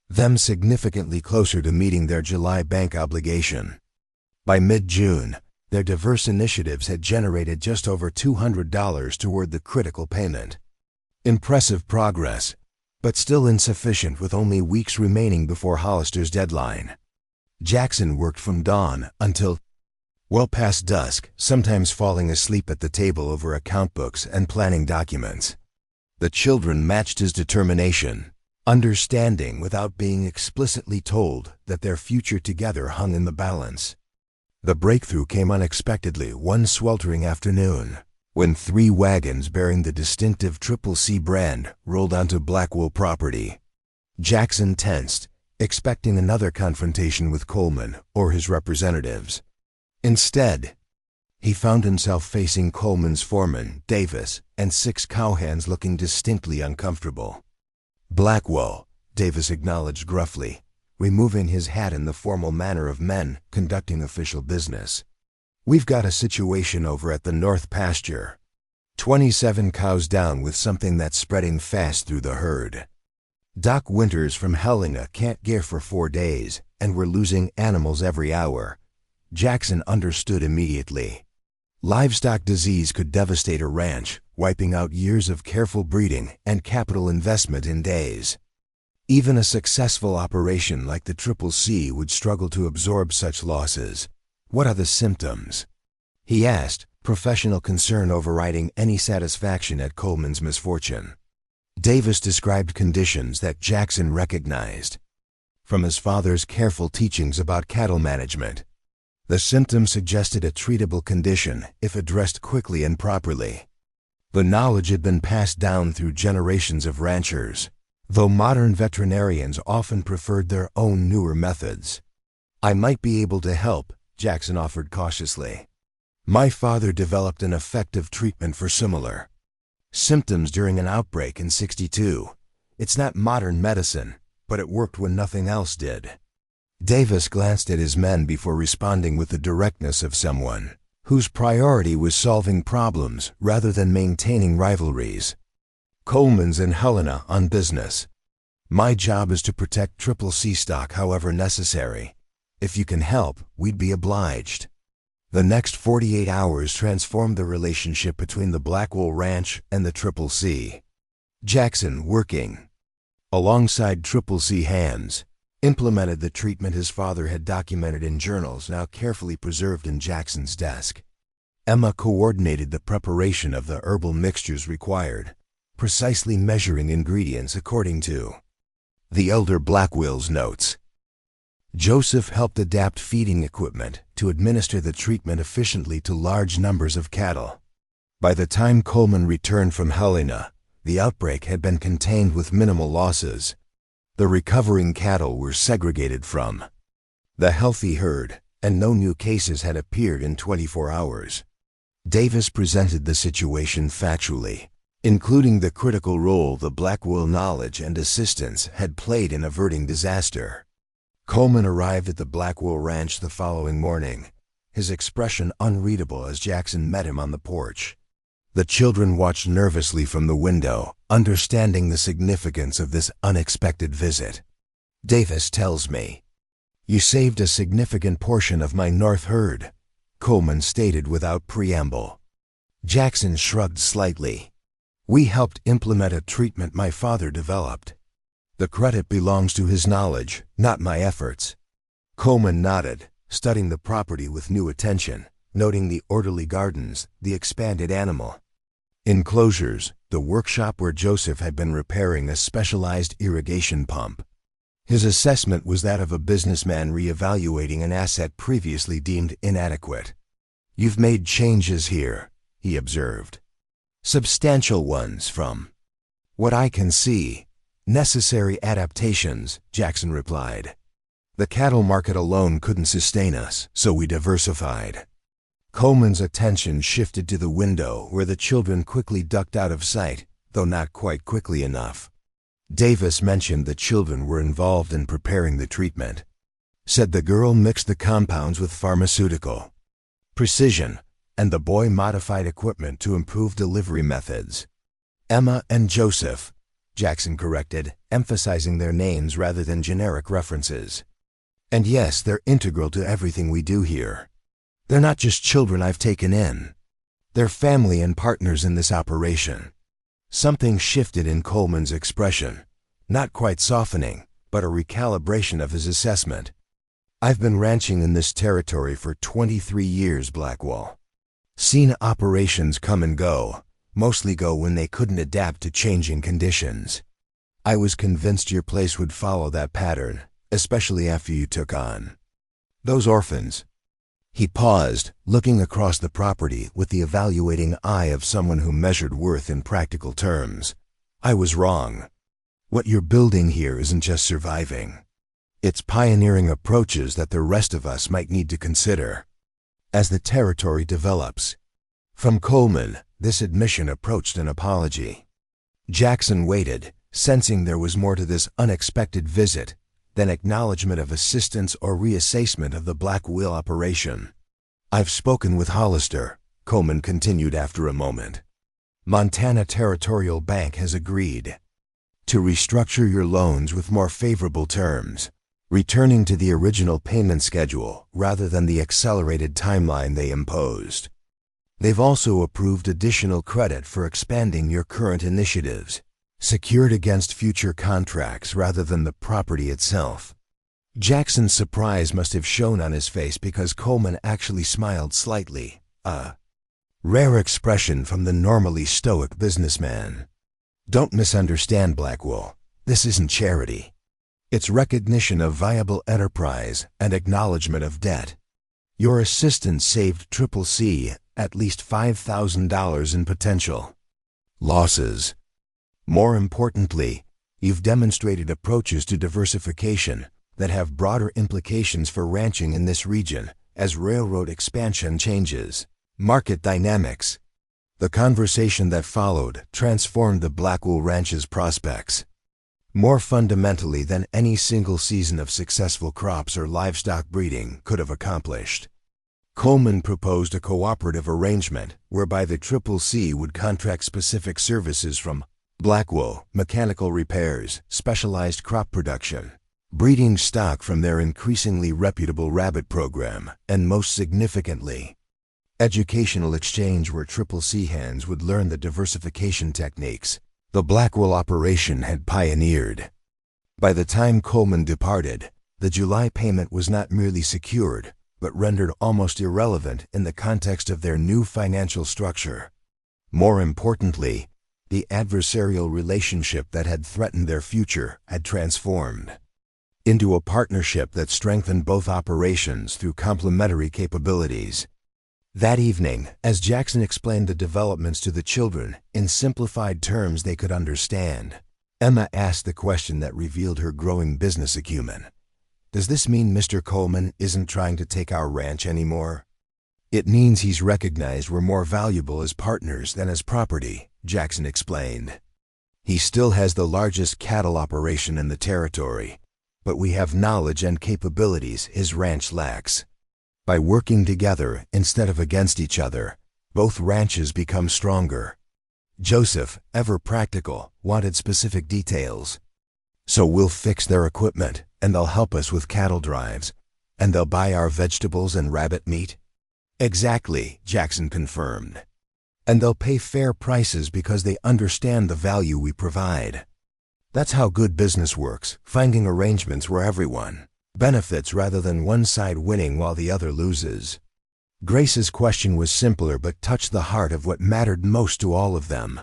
them significantly closer to meeting their July bank obligation. By mid-June, their diverse initiatives had generated just over $200 toward the critical payment. Impressive progress, but still insufficient with only weeks remaining before Hollister's deadline. Jackson worked from dawn until well past dusk, sometimes falling asleep at the table over account books and planning documents. The children matched his determination, understanding without being explicitly told that their future together hung in the balance. The breakthrough came unexpectedly one sweltering afternoon, when 3 wagons bearing the distinctive CCC brand rolled onto Blackwell property. Jackson tensed, expecting another confrontation with Coleman or his representatives. Instead, He found himself facing Coleman's foreman, Davis, and 6 cowhands looking distinctly uncomfortable. "Blackwell," Davis acknowledged gruffly, removing his hat in the formal manner of men conducting official business. "We've got a situation over at the North Pasture. 27 cows down with something that's spreading fast through the herd. Doc Winters from Helena can't gear for 4 days, and we're losing animals every hour." Jackson understood immediately. Livestock disease could devastate a ranch, wiping out years of careful breeding and capital investment in days. Even a successful operation like the Triple C would struggle to absorb such losses. "What are the symptoms?" he asked, professional concern overriding any satisfaction at Coleman's misfortune. Davis described conditions that Jackson recognized from his father's careful teachings about cattle management. The symptoms suggested a treatable condition if addressed quickly and properly. The knowledge had been passed down through generations of ranchers, though modern veterinarians often preferred their own newer methods. "I might be able to help," Jackson offered cautiously. "My father developed an effective treatment for similar symptoms during an outbreak in '62. It's not modern medicine, but it worked when nothing else did." Davis glanced at his men before responding with the directness of someone whose priority was solving problems rather than maintaining rivalries. "Coleman's in Helena on business. My job is to protect Triple C stock however necessary. If you can help, we'd be obliged." The next 48 hours transformed the relationship between the Blackwell Ranch and the Triple C. Jackson, working alongside Triple C hands, implemented the treatment his father had documented in journals now carefully preserved in Jackson's desk. Emma coordinated the preparation of the herbal mixtures required, precisely measuring ingredients according to the elder Blackwell's notes. Joseph helped adapt feeding equipment to administer the treatment efficiently to large numbers of cattle. By the time Coleman returned from Helena, the outbreak had been contained with minimal losses. The recovering cattle were segregated from the healthy herd, and no new cases had appeared in 24 hours. Davis presented the situation factually, including the critical role the Blackwell knowledge and assistance had played in averting disaster. Coleman arrived at the Blackwell Ranch the following morning, his expression unreadable as Jackson met him on the porch. The children watched nervously from the window, understanding the significance of this unexpected visit. "Davis tells me you saved a significant portion of my north herd," Coleman stated without preamble. Jackson shrugged slightly. "We helped implement a treatment my father developed. The credit belongs to his knowledge, not my efforts." Coleman nodded, studying the property with new attention, noting the orderly gardens, the expanded animal enclosures, the workshop where Joseph had been repairing a specialized irrigation pump. His assessment was that of a businessman reevaluating an asset previously deemed inadequate. "You've made changes here," he observed. "Substantial ones from what I can see. Necessary adaptations," Jackson replied. "The cattle market alone couldn't sustain us, so we diversified." Coleman's attention shifted to the window where the children quickly ducked out of sight, though not quite quickly enough. Davis mentioned the children were involved in preparing the treatment. Said the girl mixed the compounds with pharmaceutical precision, and the boy modified equipment to improve delivery methods. "Emma and Joseph," Jackson corrected, emphasizing their names rather than generic references. "And yes, they're integral to everything we do here. They're not just children I've taken in. They're family and partners in this operation." Something shifted in Coleman's expression, not quite softening, but a recalibration of his assessment. "I've been ranching in this territory for 23 years, Blackwell. Seen operations come and go, mostly go when they couldn't adapt to changing conditions. I was convinced your place would follow that pattern, especially after you took on those orphans." He paused, looking across the property with the evaluating eye of someone who measured worth in practical terms. "I was wrong. What you're building here isn't just surviving. It's pioneering approaches that the rest of us might need to consider." as the territory develops. From Coleman, this admission approached an apology. Jackson waited, sensing there was more to this unexpected visit than acknowledgement of assistance or reassessment of the Blackwell operation. "I've spoken with Hollister," Coleman continued after a moment. "Montana Territorial Bank has agreed to restructure your loans with more favorable terms, returning to the original payment schedule rather than the accelerated timeline they imposed. They've also approved additional credit for expanding your current initiatives, secured against future contracts rather than the property itself." Jackson's surprise must have shown on his face because Coleman actually smiled slightly, a rare expression from the normally stoic businessman. "Don't misunderstand, Blackwell. This isn't charity. It's recognition of viable enterprise and acknowledgement of debt. Your assistance saved CCC at least $5,000 in potential losses. More importantly, you've demonstrated approaches to diversification that have broader implications for ranching in this region as railroad expansion changes market dynamics." The conversation that followed transformed the Blackwell Ranch's prospects more fundamentally than any single season of successful crops or livestock breeding could have accomplished. Coleman proposed a cooperative arrangement whereby the CCC would contract specific services from Blackwell, mechanical repairs, specialized crop production, breeding stock from their increasingly reputable rabbit program, and most significantly, educational exchange where CCC hands would learn the diversification techniques the Blackwell operation had pioneered. By the time Coleman departed, the July payment was not merely secured, but rendered almost irrelevant in the context of their new financial structure. More importantly, the adversarial relationship that had threatened their future had transformed into a partnership that strengthened both operations through complementary capabilities. That evening, as Jackson explained the developments to the children in simplified terms they could understand, Emma asked the question that revealed her growing business acumen. "Does this mean Mr. Coleman isn't trying to take our ranch anymore?" "It means he's recognized we're more valuable as partners than as property," Jackson explained. "He still has the largest cattle operation in the territory, but we have knowledge and capabilities his ranch lacks. By working together instead of against each other, both ranches become stronger." Joseph, ever practical, wanted specific details. "So we'll fix their equipment, and they'll help us with cattle drives, and they'll buy our vegetables and rabbit meat?" "Exactly," Jackson confirmed. "And they'll pay fair prices because they understand the value we provide. That's how good business works, finding arrangements where everyone benefits rather than one side winning while the other loses." Grace's question was simpler but touched the heart of what mattered most to all of them.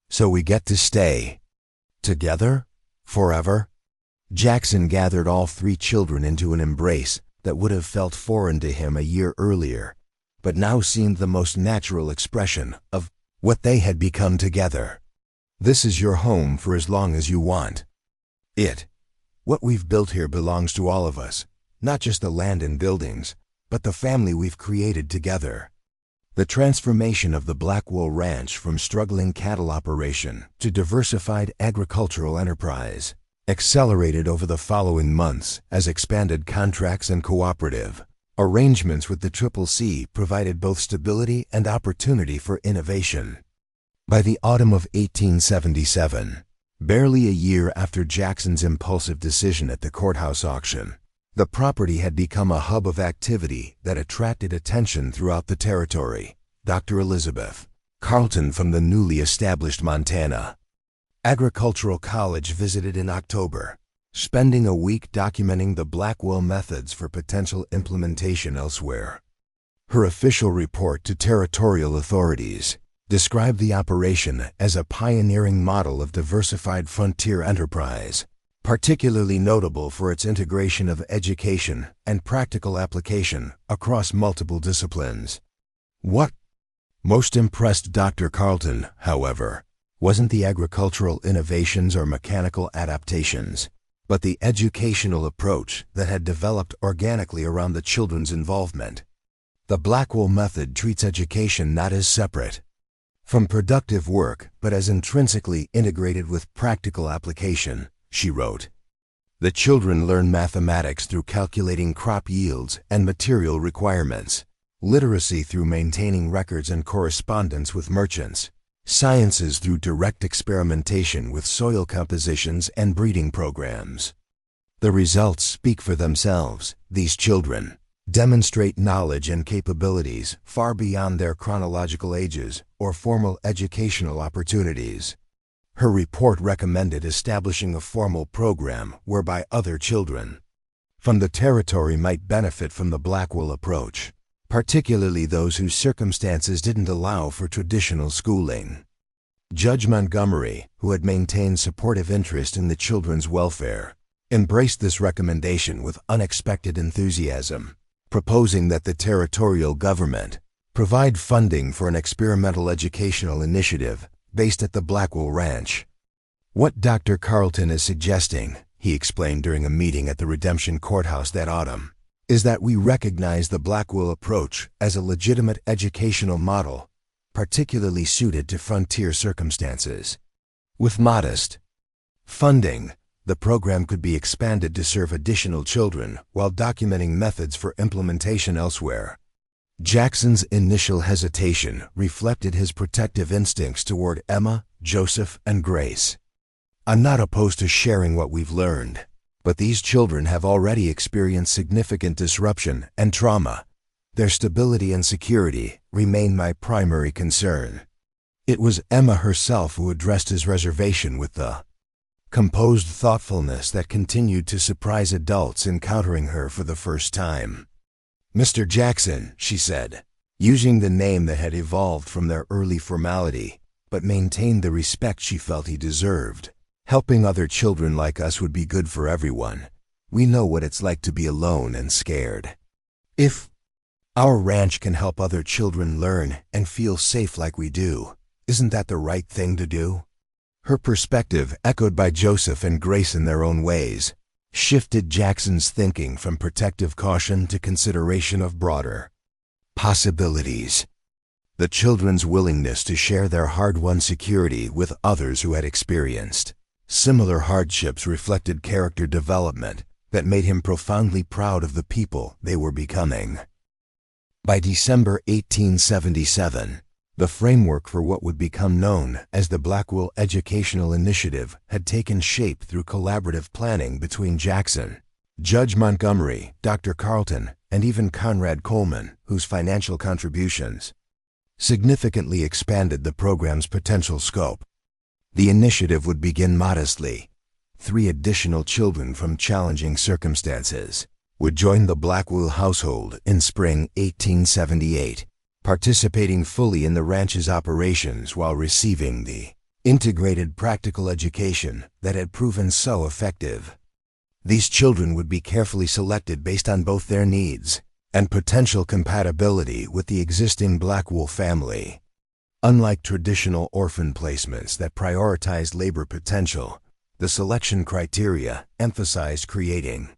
"So we get to stay together? Forever?" Jackson gathered all three children into an embrace that would have felt foreign to him a year earlier, but now seemed the most natural expression of what they had become together. "This is your home for as long as you want it. What we've built here belongs to all of us, not just the land and buildings, but the family we've created together." The transformation of the Blackwell Ranch from struggling cattle operation to diversified agricultural enterprise accelerated over the following months as expanded contracts and cooperative arrangements with the CCC provided both stability and opportunity for innovation. By the autumn of 1877, barely a year after Jackson's impulsive decision at the Courthouse auction, the property had become a hub of activity that attracted attention throughout the territory. Dr. Elizabeth Carlton from the newly established Montana Agricultural College visited in October, spending a week documenting the Blackwell methods for potential implementation elsewhere. Her official report to territorial authorities described the operation as a pioneering model of diversified frontier enterprise, particularly notable for its integration of education and practical application across multiple disciplines. What most impressed Dr. Carlton, however, wasn't the agricultural innovations or mechanical adaptations, but the educational approach that had developed organically around the children's involvement. The Blackwell method treats education not as separate from productive work, but as intrinsically integrated with practical application, she wrote. The children learn mathematics through calculating crop yields and material requirements, literacy through maintaining records and correspondence with merchants, sciences through direct experimentation with soil compositions and breeding programs. The results speak for themselves. These children demonstrate knowledge and capabilities far beyond their chronological ages or formal educational opportunities. Her report recommended establishing a formal program whereby other children from the territory might benefit from the Blackwell approach, particularly those whose circumstances didn't allow for traditional schooling. Judge Montgomery, who had maintained supportive interest in the children's welfare, embraced this recommendation with unexpected enthusiasm, proposing that the territorial government provide funding for an experimental educational initiative based at the Blackwell Ranch. What Dr. Carlton is suggesting, he explained during a meeting at the Redemption Courthouse that autumn, is that we recognize the Blackwell approach as a legitimate educational model, particularly suited to frontier circumstances. With modest funding, the program could be expanded to serve additional children while documenting methods for implementation elsewhere. Jackson's initial hesitation reflected his protective instincts toward Emma, Joseph, and Grace. I'm not opposed to sharing what we've learned, but these children have already experienced significant disruption and trauma. Their stability and security remain my primary concern. It was Emma herself who addressed his reservation with the composed thoughtfulness that continued to surprise adults encountering her for the first time. Mr. Jackson, she said, using the name that had evolved from their early formality, but maintained the respect she felt he deserved. Helping other children like us would be good for everyone. We know what it's like to be alone and scared. If our ranch can help other children learn and feel safe like we do, isn't that the right thing to do? Her perspective, echoed by Joseph and Grace in their own ways, shifted Jackson's thinking from protective caution to consideration of broader possibilities. The children's willingness to share their hard-won security with others who had experienced similar hardships reflected character development that made him profoundly proud of the people they were becoming. By December 1877, the framework for what would become known as the Blackwell Educational Initiative had taken shape through collaborative planning between Jackson, Judge Montgomery, Dr. Carlton, and even Conrad Coleman, whose financial contributions significantly expanded the program's potential scope. The initiative would begin modestly. 3 additional children from challenging circumstances would join the Blackwell household in spring 1878. Participating fully in the ranch's operations while receiving the integrated practical education that had proven so effective. These children would be carefully selected based on both their needs and potential compatibility with the existing Blackwell family. Unlike traditional orphan placements that prioritized labor potential, the selection criteria emphasized creating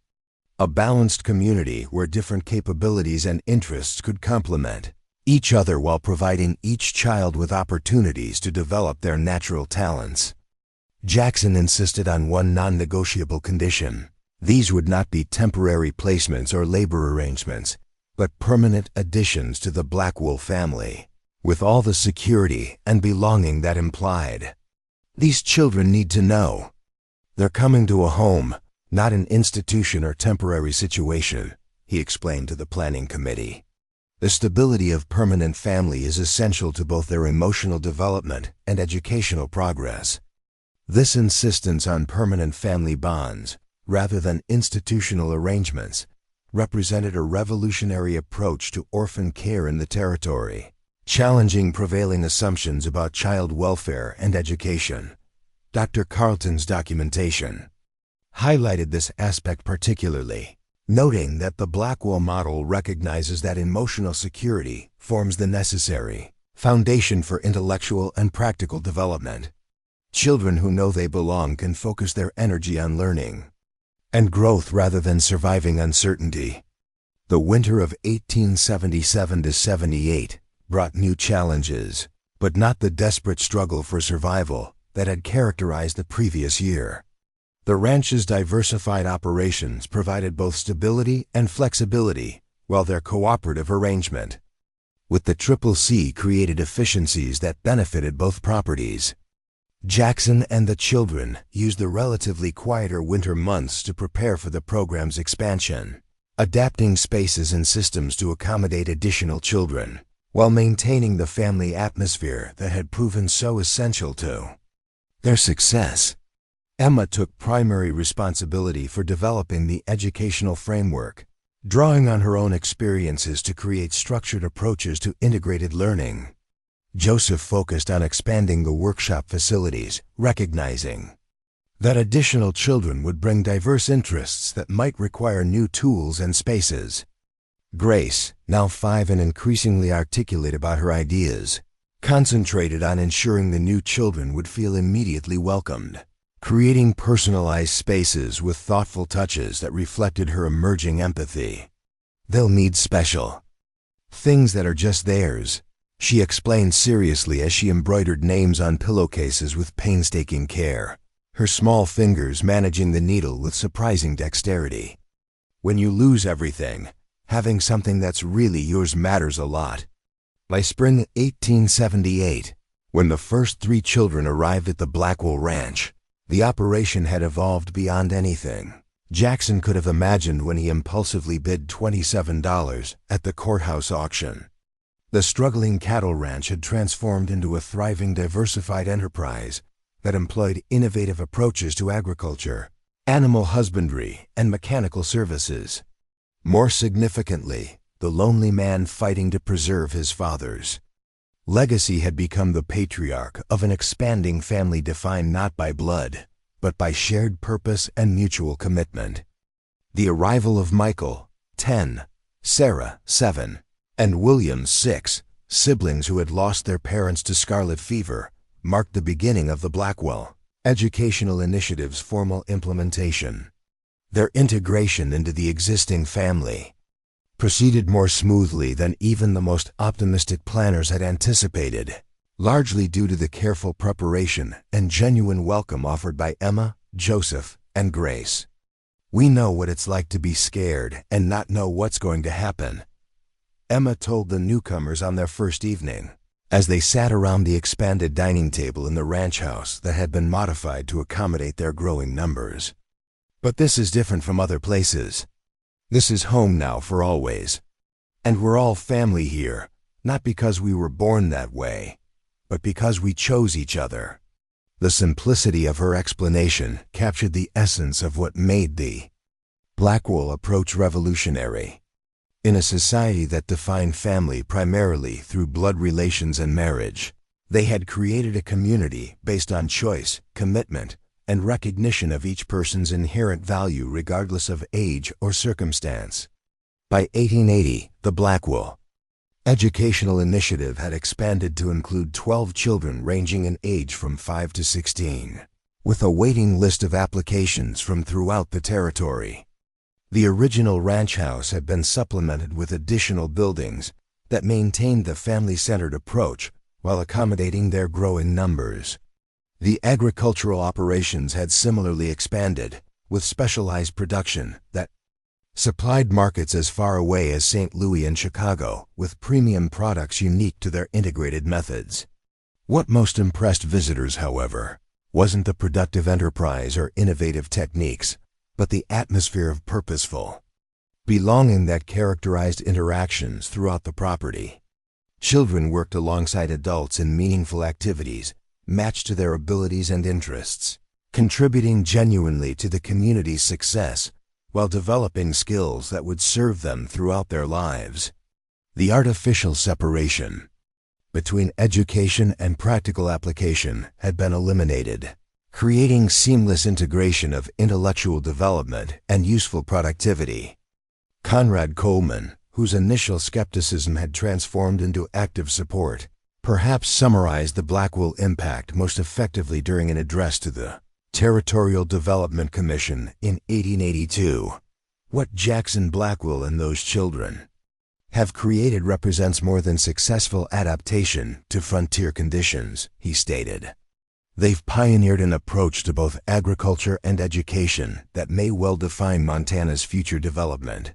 a balanced community where different capabilities and interests could complement each other while providing each child with opportunities to develop their natural talents. Jackson insisted on one non-negotiable condition. These would not be temporary placements or labor arrangements, but permanent additions to the Blackwell family, with all the security and belonging that implied. These children need to know they're coming to a home, not an institution or temporary situation, he explained to the planning committee. The stability of permanent family is essential to both their emotional development and educational progress. This insistence on permanent family bonds, rather than institutional arrangements, represented a revolutionary approach to orphan care in the territory, challenging prevailing assumptions about child welfare and education. Dr. Carlton's documentation highlighted this aspect particularly, noting that the Blackwell model recognizes that emotional security forms the necessary foundation for intellectual and practical development. Children who know they belong can focus their energy on learning and growth rather than surviving uncertainty. The winter of 1877–78 brought new challenges, but not the desperate struggle for survival that had characterized the previous year. The ranch's diversified operations provided both stability and flexibility, while their cooperative arrangement with the CCC created efficiencies that benefited both properties. Jackson and the children used the relatively quieter winter months to prepare for the program's expansion, adapting spaces and systems to accommodate additional children, while maintaining the family atmosphere that had proven so essential to their success. Emma took primary responsibility for developing the educational framework, drawing on her own experiences to create structured approaches to integrated learning. Joseph focused on expanding the workshop facilities, recognizing that additional children would bring diverse interests that might require new tools and spaces. Grace, now 5 and increasingly articulate about her ideas, concentrated on ensuring the new children would feel immediately welcomed, creating personalized spaces with thoughtful touches that reflected her emerging empathy. They'll need special things that are just theirs, she explained seriously as she embroidered names on pillowcases with painstaking care, her small fingers managing the needle with surprising dexterity. When you lose everything, having something that's really yours matters a lot. By spring 1878, when the first 3 children arrived at the Blackwell Ranch, the operation had evolved beyond anything Jackson could have imagined when he impulsively bid $27 at the Courthouse auction. The struggling cattle ranch had transformed into a thriving, diversified enterprise that employed innovative approaches to agriculture, animal husbandry, and mechanical services. More significantly, the lonely man fighting to preserve his father's legacy had become the patriarch of an expanding family defined not by blood, but by shared purpose and mutual commitment. The arrival of Michael, 10, Sarah, 7, and William, 6, siblings who had lost their parents to scarlet fever, marked the beginning of the Blackwell Educational Initiative's formal implementation. Their integration into the existing family proceeded more smoothly than even the most optimistic planners had anticipated, largely due to the careful preparation and genuine welcome offered by Emma, Joseph, and Grace. "We know what it's like to be scared and not know what's going to happen," Emma told the newcomers on their first evening, as they sat around the expanded dining table in the ranch house that had been modified to accommodate their growing numbers. "But this is different from other places. This is home now for always. And we're all family here, not because we were born that way, but because we chose each other." The simplicity of her explanation captured the essence of what made the Blackwell approach revolutionary. In a society that defined family primarily through blood relations and marriage, they had created a community based on choice, commitment, and recognition of each person's inherent value regardless of age or circumstance. By 1880, the Blackwell Educational Initiative had expanded to include 12 children ranging in age from 5 to 16, with a waiting list of applications from throughout the territory. The original ranch house had been supplemented with additional buildings that maintained the family-centered approach while accommodating their growing numbers. The agricultural operations had similarly expanded, with specialized production that supplied markets as far away as St. Louis and Chicago with premium products unique to their integrated methods. What most impressed visitors, however, wasn't the productive enterprise or innovative techniques, but the atmosphere of purposeful belonging that characterized interactions throughout the property. Children worked alongside adults in meaningful activities matched to their abilities and interests, contributing genuinely to the community's success while developing skills that would serve them throughout their lives. The artificial separation between education and practical application had been eliminated, creating seamless integration of intellectual development and useful productivity. Conrad Coleman, whose initial skepticism had transformed into active support, perhaps summarized the Blackwell impact most effectively during an address to the Territorial Development Commission in 1882. What Jackson Blackwell and those children have created represents more than successful adaptation to frontier conditions, he stated. They've pioneered an approach to both agriculture and education that may well define Montana's future development.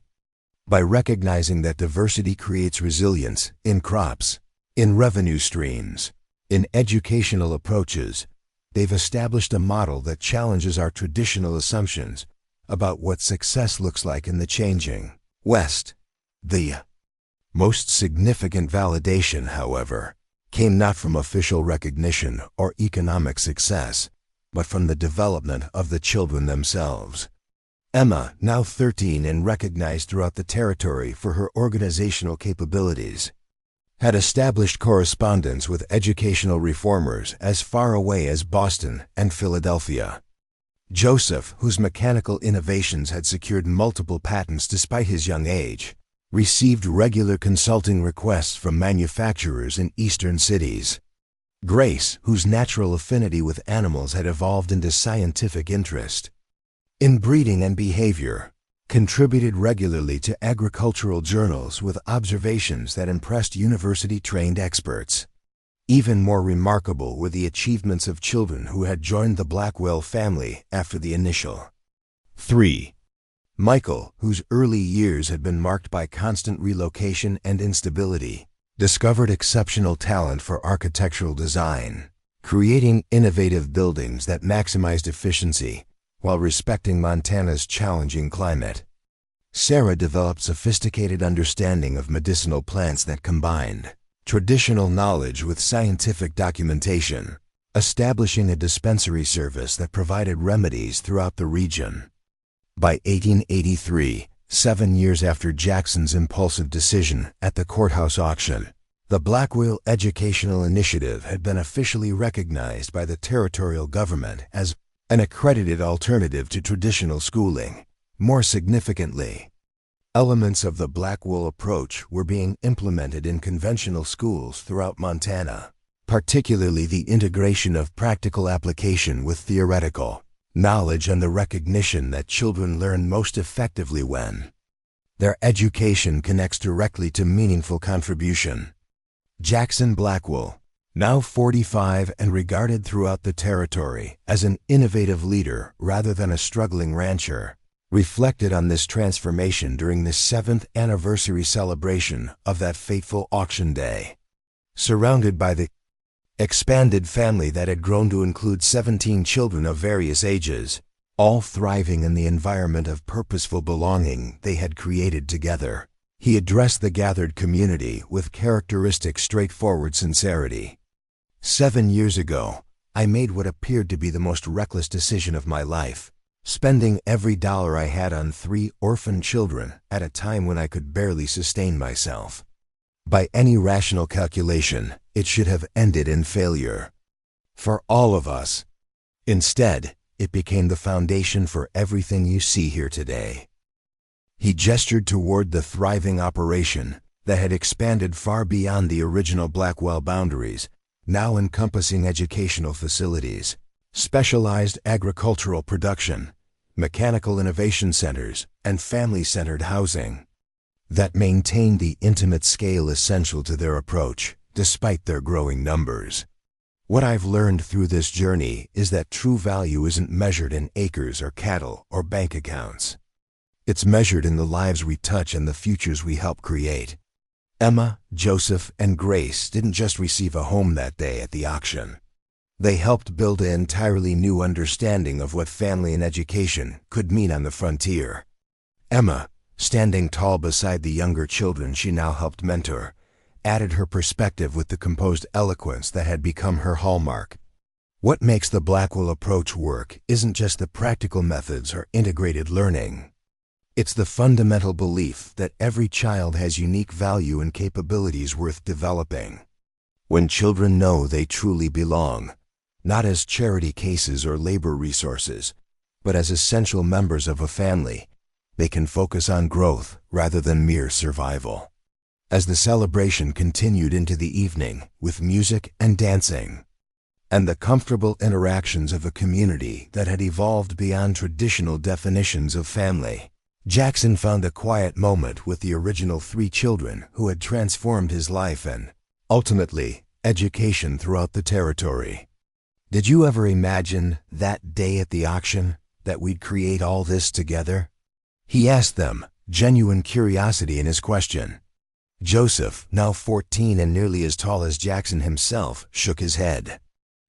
By recognizing that diversity creates resilience in crops, in revenue streams, in educational approaches, they've established a model that challenges our traditional assumptions about what success looks like in the changing West. The most significant validation, however, came not from official recognition or economic success, but from the development of the children themselves. Emma, now 13 and recognized throughout the territory for her organizational capabilities, had established correspondence with educational reformers as far away as Boston and Philadelphia. Joseph, whose mechanical innovations had secured multiple patents despite his young age, received regular consulting requests from manufacturers in eastern cities. Grace, whose natural affinity with animals had evolved into scientific interest in breeding and behavior, contributed regularly to agricultural journals with observations that impressed university-trained experts. Even more remarkable were the achievements of children who had joined the Blackwell family after the initial 3. Michael, whose early years had been marked by constant relocation and instability, discovered exceptional talent for architectural design, creating innovative buildings that maximized efficiency while respecting Montana's challenging climate. Sarah developed sophisticated understanding of medicinal plants that combined traditional knowledge with scientific documentation, establishing a dispensary service that provided remedies throughout the region. By 1883, 7 years after Jackson's impulsive decision at the Courthouse auction, the Blackwell Educational Initiative had been officially recognized by the territorial government as an accredited alternative to traditional schooling. More significantly, elements of the Blackwell approach were being implemented in conventional schools throughout Montana, particularly the integration of practical application with theoretical knowledge and the recognition that children learn most effectively when their education connects directly to meaningful contribution. Jackson Blackwell, now 45 and regarded throughout the territory as an innovative leader rather than a struggling rancher, reflected on this transformation during the 7th anniversary celebration of that fateful auction day. Surrounded by the expanded family that had grown to include 17 children of various ages, all thriving in the environment of purposeful belonging they had created together, he addressed the gathered community with characteristic straightforward sincerity. 7 years ago, I made what appeared to be the most reckless decision of my life, spending every dollar I had on 3 orphan children at a time when I could barely sustain myself. By any rational calculation, it should have ended in failure for all of us. Instead, it became the foundation for everything you see here today. He gestured toward the thriving operation that had expanded far beyond the original Blackwell boundaries, now encompassing educational facilities, specialized agricultural production, mechanical innovation centers, and family-centered housing that maintained the intimate scale essential to their approach, despite their growing numbers. What I've learned through this journey is that true value isn't measured in acres or cattle or bank accounts. It's measured in the lives we touch and the futures we help create. Emma, Joseph, and Grace didn't just receive a home that day at the auction. They helped build an entirely new understanding of what family and education could mean on the frontier. Emma, standing tall beside the younger children she now helped mentor, added her perspective with the composed eloquence that had become her hallmark. What makes the Blackwell approach work isn't just the practical methods or integrated learning. It's the fundamental belief that every child has unique value and capabilities worth developing. When children know they truly belong, not as charity cases or labor resources, but as essential members of a family, they can focus on growth rather than mere survival. As the celebration continued into the evening with music and dancing, and the comfortable interactions of a community that had evolved beyond traditional definitions of family, Jackson found a quiet moment with the original 3 children who had transformed his life and, ultimately, education throughout the territory. Did you ever imagine that day at the auction that we'd create all this together? He asked them, genuine curiosity in his question. Joseph, now 14 and nearly as tall as Jackson himself, shook his head.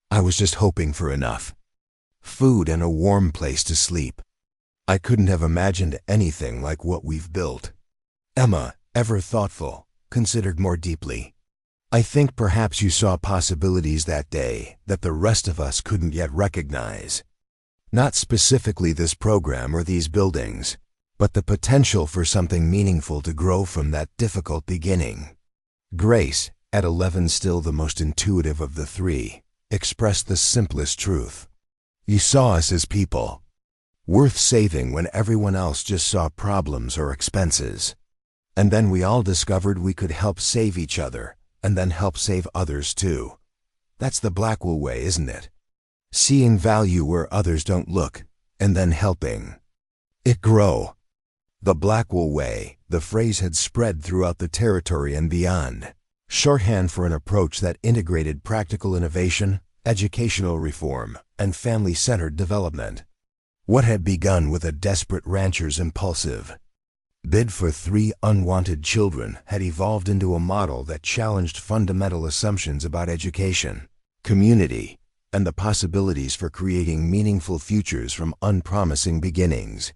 I was just hoping for enough food and a warm place to sleep. I couldn't have imagined anything like what we've built. Emma, ever thoughtful, considered more deeply. I think perhaps you saw possibilities that day that the rest of us couldn't yet recognize. Not specifically this program or these buildings, but the potential for something meaningful to grow from that difficult beginning. Grace, at 11 still the most intuitive of the 3, expressed the simplest truth. You saw us as people, worth saving when everyone else just saw problems or expenses. And then we all discovered we could help save each other, and then help save others too. That's the Blackwell way, isn't it? Seeing value where others don't look, and then helping it grow. The Blackwell way, the phrase had spread throughout the territory and beyond, shorthand for an approach that integrated practical innovation, educational reform, and family-centered development. What had begun with a desperate rancher's impulsive bid for 3 unwanted children had evolved into a model that challenged fundamental assumptions about education, community, and the possibilities for creating meaningful futures from unpromising beginnings.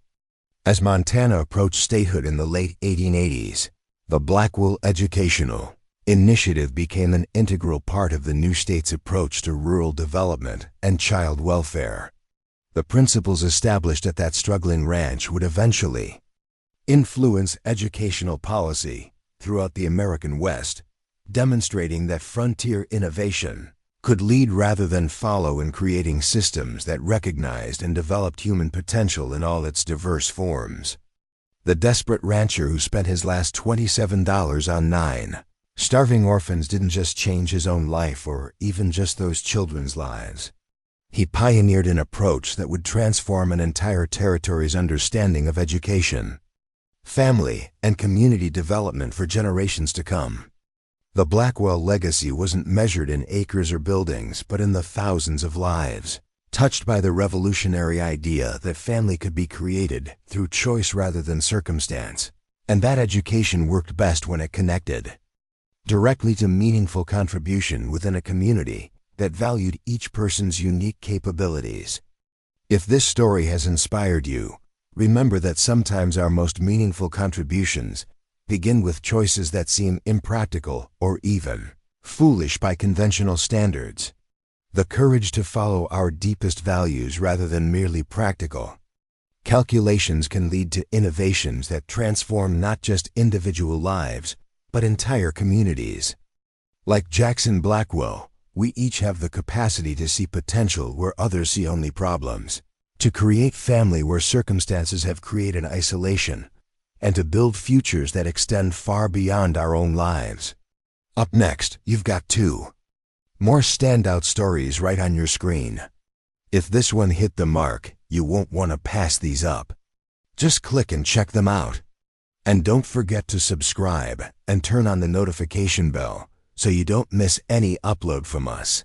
As Montana approached statehood in the late 1880s, the Blackwell Educational Initiative became an integral part of the new state's approach to rural development and child welfare. The principles established at that struggling ranch would eventually influence educational policy throughout the American West, demonstrating that frontier innovation could lead rather than follow in creating systems that recognized and developed human potential in all its diverse forms. The desperate rancher who spent his last $27 on 9 starving orphans didn't just change his own life or even just those children's lives. He pioneered an approach that would transform an entire territory's understanding of education, family, and community development for generations to come. The Blackwell legacy wasn't measured in acres or buildings, but in the thousands of lives, touched by the revolutionary idea that family could be created through choice rather than circumstance, and that education worked best when it connected directly to meaningful contribution within a community that valued each person's unique capabilities. If this story has inspired you, remember that sometimes our most meaningful contributions begin with choices that seem impractical or even foolish by conventional standards. The courage to follow our deepest values rather than merely practical calculations can lead to innovations that transform not just individual lives, but entire communities. Like Jackson Blackwell, we each have the capacity to see potential where others see only problems, to create family where circumstances have created isolation, and to build futures that extend far beyond our own lives. Up next, you've got 2 more standout stories right on your screen. If this one hit the mark, you won't want to pass these up. Just click and check them out. And don't forget to subscribe and turn on the notification bell so you don't miss any upload from us.